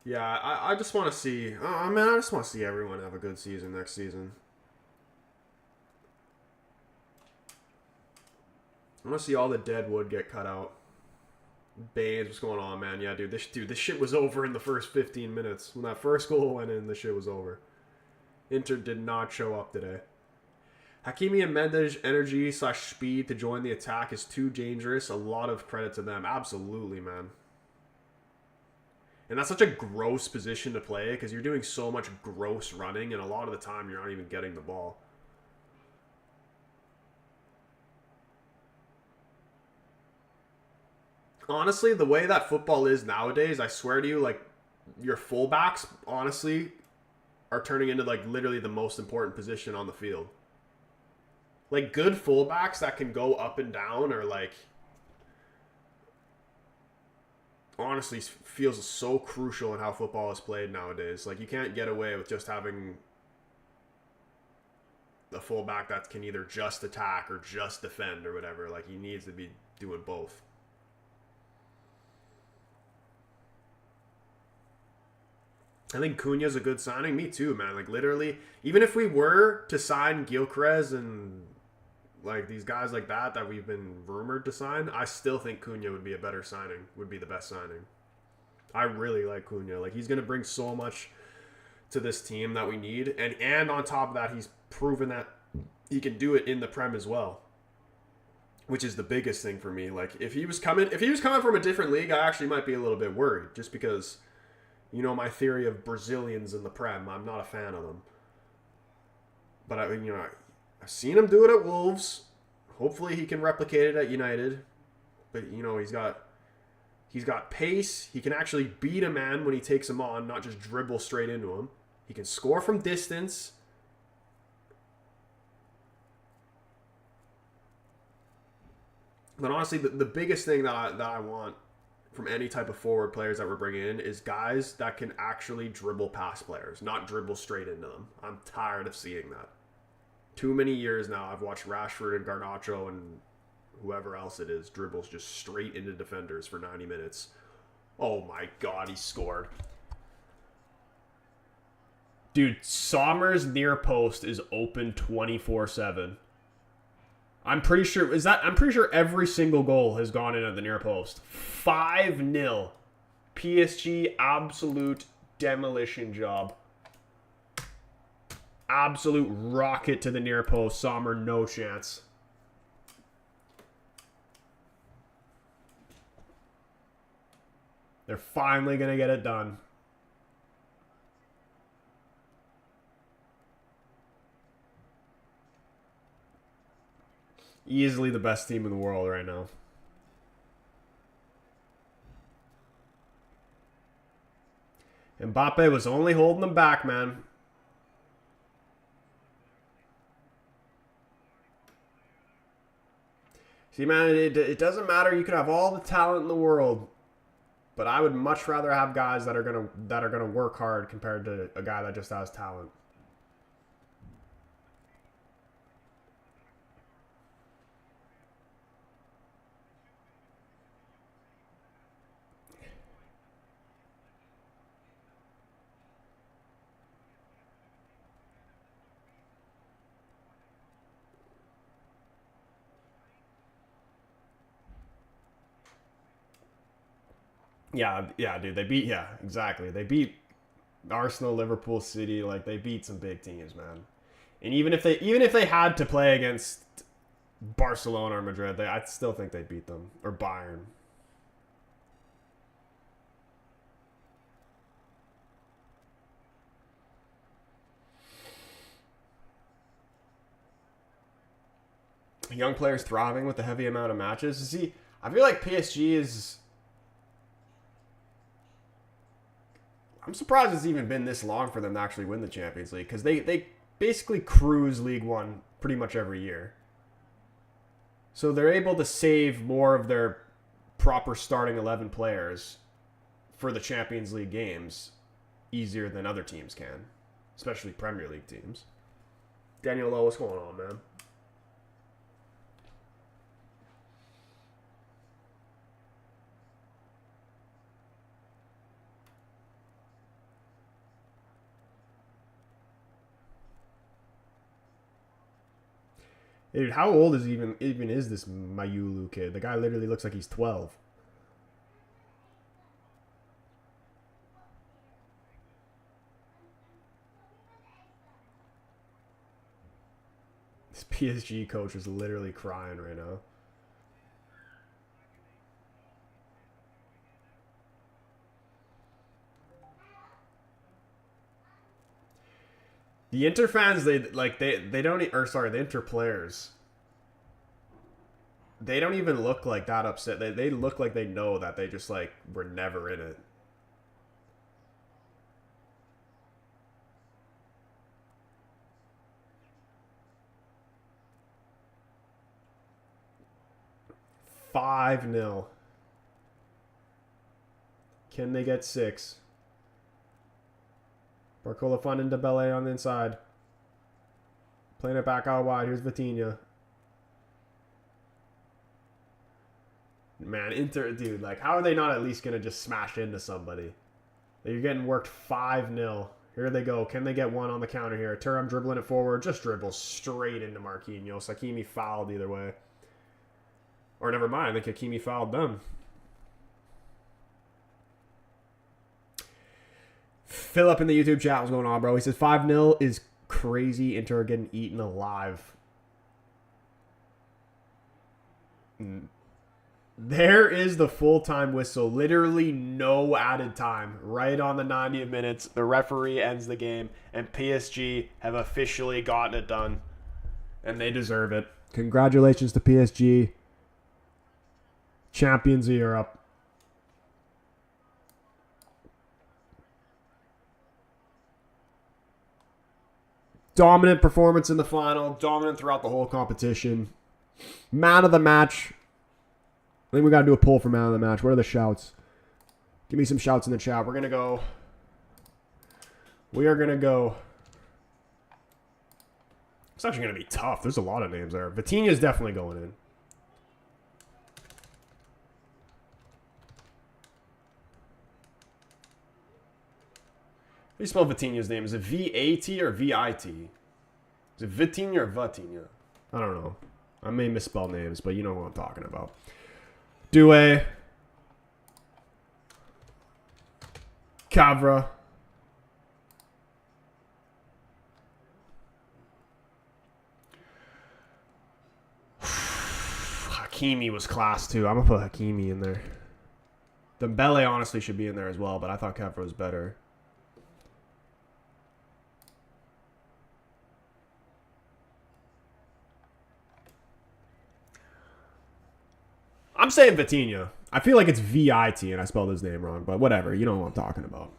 Yeah, I just want to see. Oh man, I just want to see everyone have a good season next season. I want to see all the dead wood get cut out. Baines, what's going on, man? Yeah, this shit was over in the first 15 minutes. When that first goal went in, the shit was over. Inter did not show up today. Hakimi and Mendes' energy / speed to join the attack is too dangerous. A lot of credit to them. Absolutely, man. And that's such a gross position to play because you're doing so much gross running, and a lot of the time you're not even getting the ball. Honestly, the way that football is nowadays, I swear to you, like, your fullbacks, honestly, are turning into, like, literally the most important position on the field. Like, good fullbacks that can go up and down are, like, honestly feels so crucial in how football is played nowadays. Like, you can't get away with just having a fullback that can either just attack or just defend or whatever. Like, he needs to be doing both. I think Cunha's a good signing. Me too, man. Like, literally, even if we were to sign Gyökeres and, like, these guys like that we've been rumored to sign, I still think Cunha would be a better signing, would be the best signing. I really like Cunha. Like, he's going to bring so much to this team that we need. And on top of that, he's proven that he can do it in the Prem as well, which is the biggest thing for me. Like, if he was coming from a different league, I actually might be a little bit worried, just because, you know, my theory of Brazilians in the Prem, I'm not a fan of them. But I've seen him do it at Wolves. Hopefully he can replicate it at United. But, you know, he's got pace. He can actually beat a man when he takes him on, not just dribble straight into him. He can score from distance. But honestly, the biggest thing that I want from any type of forward players that we're bringing in is guys that can actually dribble past players, not dribble straight into them. I'm tired of seeing that. Too many years now, I've watched Rashford and Garnacho and whoever else it is dribbles just straight into defenders for 90 minutes. Oh my god, he scored. Dude, Sommer's near post is open 24/7. I'm pretty sure every single goal has gone in at the near post. 5-0. PSG absolute demolition job. Absolute rocket to the near post. Sommer, no chance. They're finally going to get it done. Easily the best team in the world right now. Mbappe was only holding them back, man. See, man, it doesn't matter. You could have all the talent in the world, but I would much rather have guys that are gonna work hard compared to a guy that just has talent. Yeah, dude. Exactly. They beat Arsenal, Liverpool, City. Like, they beat some big teams, man. And even if they had to play against Barcelona or Madrid, I still think they beat them, or Bayern. young players thriving with the heavy amount of matches. See, I feel like PSG is... I'm surprised it's even been this long for them to actually win the Champions League, because they basically cruise League One pretty much every year. So they're able to save more of their proper starting 11 players for the Champions League games easier than other teams can, especially Premier League teams. Daniel Lowe, what's going on, man? Dude, how old is even is this Mayulu kid? The guy literally looks like he's 12. This PSG coach is literally crying right now. The Inter fans, they don't, or sorry, the Inter players, they don't even look like that upset. They look like they know that they just like were never in it. Five 0. Can they get 6? Barcola finding Dembele on the inside. Playing it back out wide. Here's Vitinha. Man, Inter, dude, like, how are they not at least going to just smash into somebody? You're getting worked 5-0. Here they go. Can they get one on the counter here? Thuram dribbling it forward. Just dribbles straight into Marquinhos. Hakimi fouled either way. Or never mind. I think Hakimi fouled them. Philip in the YouTube chat, what's going on, bro? He says 5-0 is crazy. Inter are getting eaten alive. There is the full-time whistle. Literally no added time. Right on the 90 minutes. The referee ends the game. And PSG have officially gotten it done. And they deserve it. Congratulations to PSG. Champions of Europe. Dominant performance in the final. Dominant throughout the whole competition. Man of the match. I think we got to do a poll for man of the match. What are the shouts? Give me some shouts in the chat. We're going to go. We are going to go. It's actually going to be tough. There's a lot of names there. Vitinha's definitely going in. How do you spell Vitinha's name? Is it V-A-T or V-I-T? Is it Vitinha or Vitinha? I don't know. I may misspell names, but you know what I'm talking about. Doué. Cavra. Hakimi was class too. I'm going to put Hakimi in there. Dembele honestly should be in there as well, but I thought Cavra was better. I'm saying Vitinha. I feel like it's V-I-T and I spelled his name wrong, but whatever. You know what I'm talking about.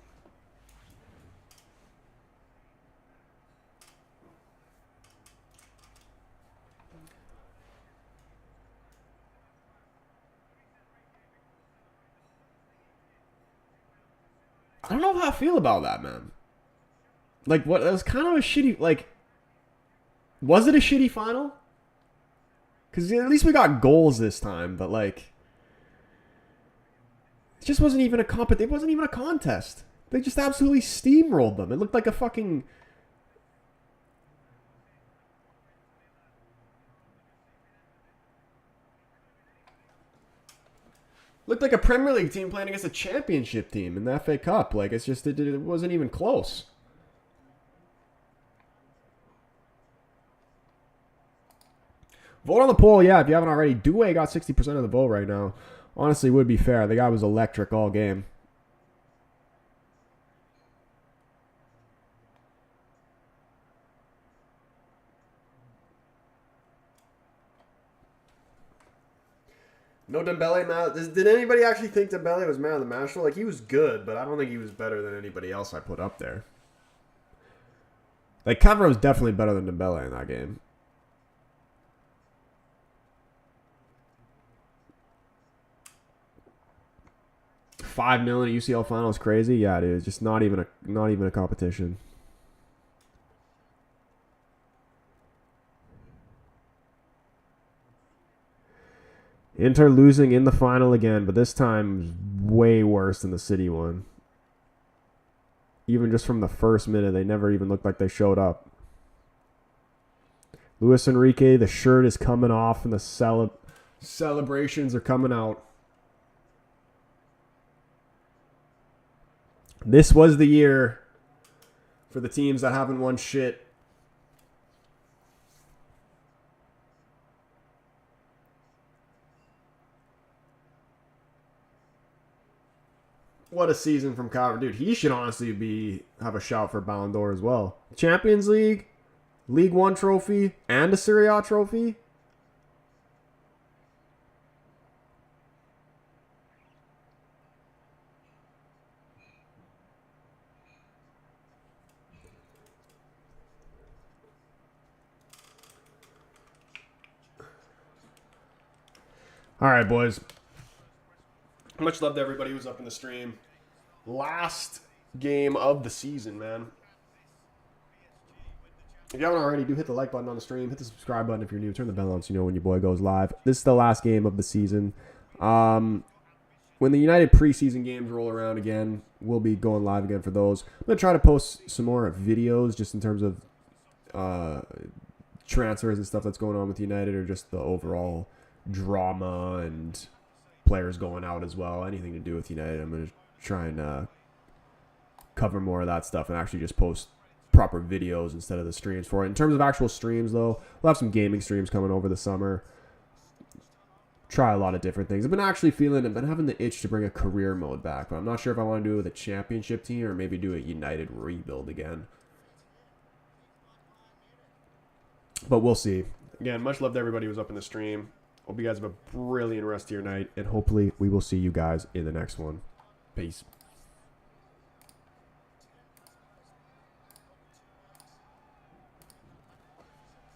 I don't know how I feel about that, man. Like, what? That was kind of a shitty, like... Was it a shitty final? Because at least we got goals this time, but like... It just wasn't even a it wasn't even a contest. They just absolutely steamrolled them. It looked like a fucking... Looked like a Premier League team playing against a championship team in the FA Cup. Like, it's just... It wasn't even close. Vote on the poll, yeah, if you haven't already. Doué got 60% of the vote right now. Honestly, would be fair. The guy was electric all game. No Dembele, man. Did anybody actually think Dembele was man of the match? Like, he was good, but I don't think he was better than anybody else I put up there. Like, Cavra was definitely better than Dembele in that game. $5 million at UCL final is crazy. Yeah, dude. It's just not even a competition. Inter losing in the final again, but this time way worse than the City one. Even just from the first minute, they never even looked like they showed up. Luis Enrique, the shirt is coming off and the celebrations are coming out. This was the year for the teams that haven't won shit. What a season from Cavra. Dude, he should honestly have a shout for Ballon d'Or as well. Champions League, League One trophy, and a Serie A trophy. All right, boys. Much love to everybody who's up in the stream. Last game of the season, man. If you haven't already, do hit the like button on the stream. Hit the subscribe button if you're new. Turn the bell on so you know when your boy goes live. This is the last game of the season. When the United preseason games roll around again, we'll be going live again for those. I'm going to try to post some more videos just in terms of transfers and stuff that's going on with United, or just the overall drama and players going out as well. Anything to do with United, I'm going to try and cover more of that stuff and actually just post proper videos instead of the streams for it. In terms of actual streams, though, we'll have some gaming streams coming over the summer. Try a lot of different things. I've been having the itch to bring a career mode back, but I'm not sure if I want to do it with a championship team or maybe do a United rebuild again. But we'll see. Again, much love to everybody who's up in the stream. Hope you guys have a brilliant rest of your night, and hopefully we will see you guys in the next one. Peace.